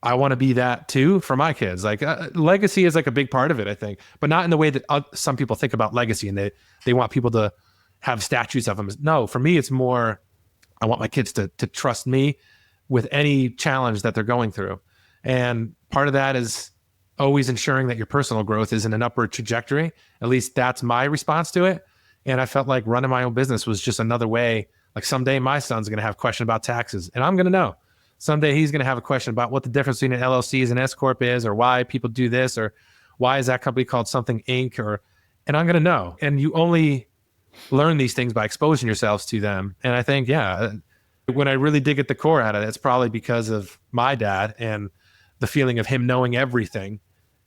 I want to be that too for my kids. Like legacy is like a big part of it, I think, but not in the way that some people think about legacy and they want people to have statues of them. No, for me, it's more, I want my kids to trust me with any challenge that they're going through. And part of that is always ensuring that your personal growth is in an upward trajectory. At least that's my response to it. And I felt like running my own business was just another way. Like someday my son's going to have a question about taxes and I'm going to know. Someday he's going to have a question about what the difference between an LLC and S Corp is, or why people do this, or why is that company called something Inc. And I'm going to know. And you only learn these things by exposing yourselves to them. And I think, when I really dig at the core at it, it's probably because of my dad and the feeling of him knowing everything.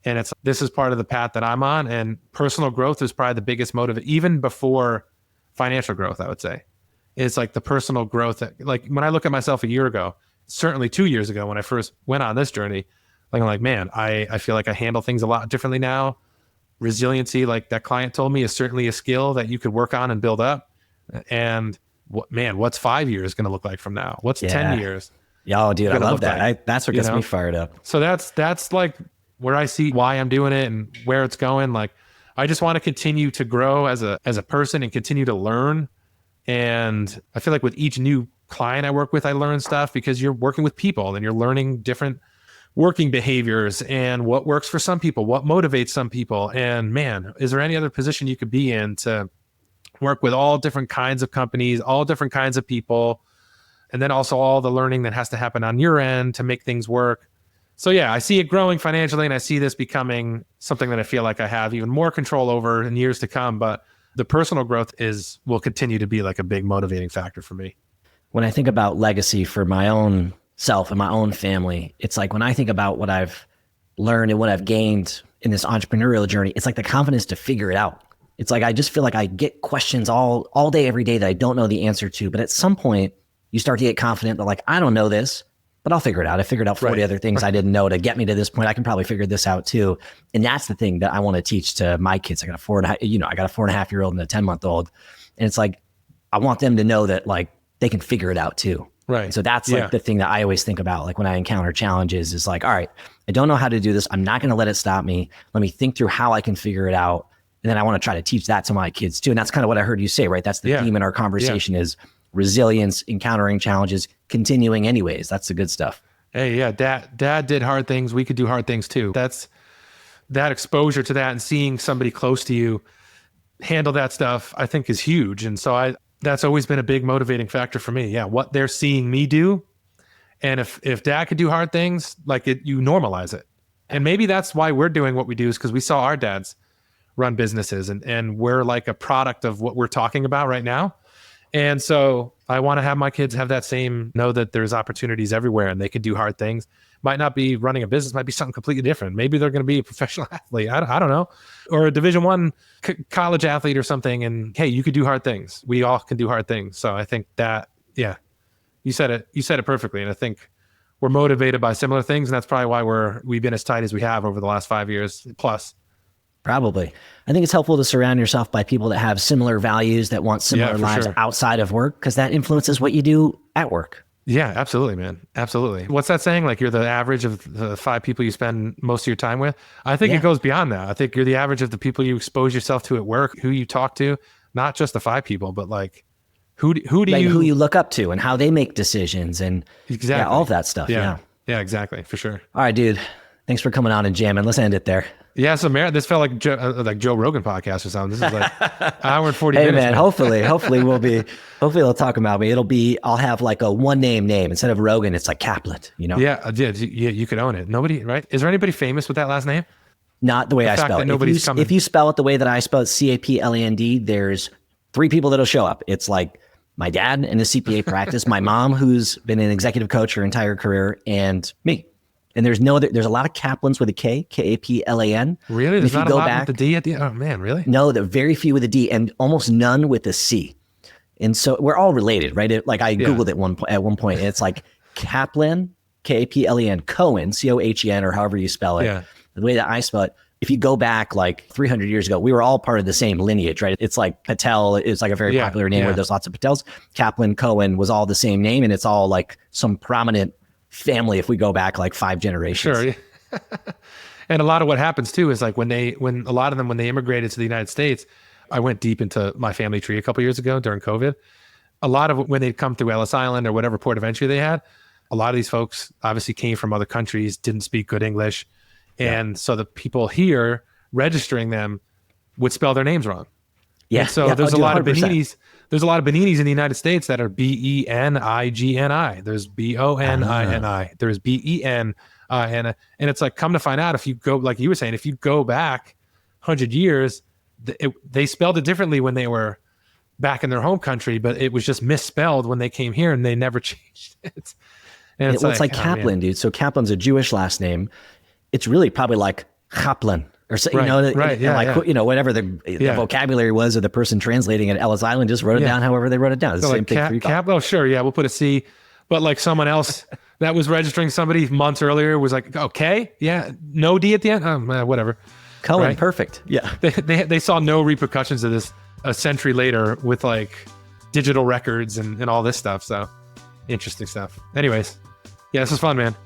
And this is part of the path that I'm on. And personal growth is probably the biggest motive, even before financial growth, I would say. It's like the personal growth that, like when I look at myself a year ago, certainly 2 years ago when I first went on this journey, like I'm like, man, I feel like I handle things a lot differently now. Resiliency, like that client told me, is certainly a skill that you could work on and build up. And what's 5 years going to look like from now? What's 10 years? Yeah, oh, dude, I gonna love look that. like, That's what you gets know? me fired up. So that's like where I see why I'm doing it and where it's going. Like, I just want to continue to grow as a person and continue to learn. And I feel like with each new client I work with, I learn stuff because you're working with people and you're learning different working behaviors and what works for some people, what motivates some people. And man, is there any other position you could be in to work with all different kinds of companies, all different kinds of people, and then also all the learning that has to happen on your end to make things work. So yeah, I see it growing financially, and I see this becoming something that I feel like I have even more control over in years to come. But the personal growth will continue to be like a big motivating factor for me. When I think about legacy for my own self and my own family, it's like when I think about what I've learned and what I've gained in this entrepreneurial journey, it's like the confidence to figure it out. It's like I just feel like I get questions all day, every day that I don't know the answer to. But at some point, you start to get confident that like, I don't know this, but I'll figure it out. I figured out 40 other things I didn't know to get me to this point. I can probably figure this out too. And that's the thing that I want to teach to my kids. I got a 4.5-year-old and a 10-month-old. And it's like, I want them to know that like they can figure it out too. Right. So that's like the thing that I always think about. Like when I encounter challenges is like, all right, I don't know how to do this. I'm not going to let it stop me. Let me think through how I can figure it out. And then I want to try to teach that to my kids too. And that's kind of what I heard you say, right? That's the theme in our conversation is resilience, encountering challenges, continuing anyways. That's the good stuff. Hey, yeah, dad did hard things. We could do hard things too. That's that exposure to that and seeing somebody close to you handle that stuff, I think is huge. And so that's always been a big motivating factor for me. Yeah. What they're seeing me do. And if dad could do hard things, like you normalize it. And maybe that's why we're doing what we do, is because we saw our dads run businesses and we're like a product of what we're talking about right now. And so I want to have my kids have that same, know that there's opportunities everywhere and they can do hard things. Might not be running a business, might be something completely different. Maybe they're going to be a professional athlete. I don't know. Or a Division I college athlete or something. And hey, you could do hard things. We all can do hard things. So I think that, yeah, you said it perfectly. And I think we're motivated by similar things. And that's probably why we've been as tight as we have over the last 5 years plus. Probably. I think it's helpful to surround yourself by people that have similar values, that want similar lives outside of work, because that influences what you do at work. Yeah, absolutely, man. Absolutely. What's that saying? Like you're the average of the 5 people you spend most of your time with? I think it goes beyond that. I think you're the average of the people you expose yourself to at work, who you talk to, not just the 5 people, but like who you look up to and how they make decisions and all of that stuff. Yeah, exactly. For sure. All right, dude. Thanks for coming on and jamming. Let's end it there. Yeah, so this felt like Joe Rogan podcast or something. This is like an hour and 40 minutes. Hey man, hopefully they'll talk about me. I'll have like a one name instead of Rogan. It's like Kaplan, you know? Yeah, you could own it. Nobody, right? Is there anybody famous with that last name? Not the way I spell it. If you spell it the way that I spell it, Capland, there's 3 people that'll show up. It's like my dad in the CPA practice, my mom, who's been an executive coach her entire career, and me. And there's no other. There's a lot of Kaplans with a K, Kaplan. Really? There's not a lot with the D at the end? Oh man, really? No, there are very few with a D and almost none with a C. And so we're all related, right? I Googled it at one point. And it's like Kaplan, Kaplan, Cohen, Cohen, or however you spell it. Yeah. The way that I spell it, if you go back like 300 years ago, we were all part of the same lineage, right? It's like Patel is like a very popular name where there's lots of Patels. Kaplan, Cohen was all the same name, and it's all like some prominent family if we go back like 5 generations. Sure. And a lot of what happens too is like when they immigrated to the United States, I went deep into my family tree a couple of years ago during COVID. A lot of when they'd come through Ellis Island or whatever port of entry they had, a lot of these folks obviously came from other countries, didn't speak good English. And so the people here registering them would spell their names wrong. Yeah. And so there's a lot of Boninis. There's a lot of Boninis in the United States that are Benigni. There's Bonini. There's Beni. And it's like, come to find out, if you go, like you were saying, if you go back 100 years, they spelled it differently when they were back in their home country, but it was just misspelled when they came here and they never changed it. And it's like Kaplan, dude. So Kaplan's a Jewish last name. It's really probably like Kaplan. Or so, whatever the vocabulary was of the person translating at Ellis Island, just wrote it down however they wrote it down. It's the same thing for you. Oh, sure, yeah, we'll put a C. But like someone else that was registering somebody months earlier was like, okay, yeah, no D at the end, whatever. Cohen, right? Perfect. Yeah. They saw no repercussions of this a century later with like digital records and all this stuff. So interesting stuff. Anyways, Yeah, this is fun, man.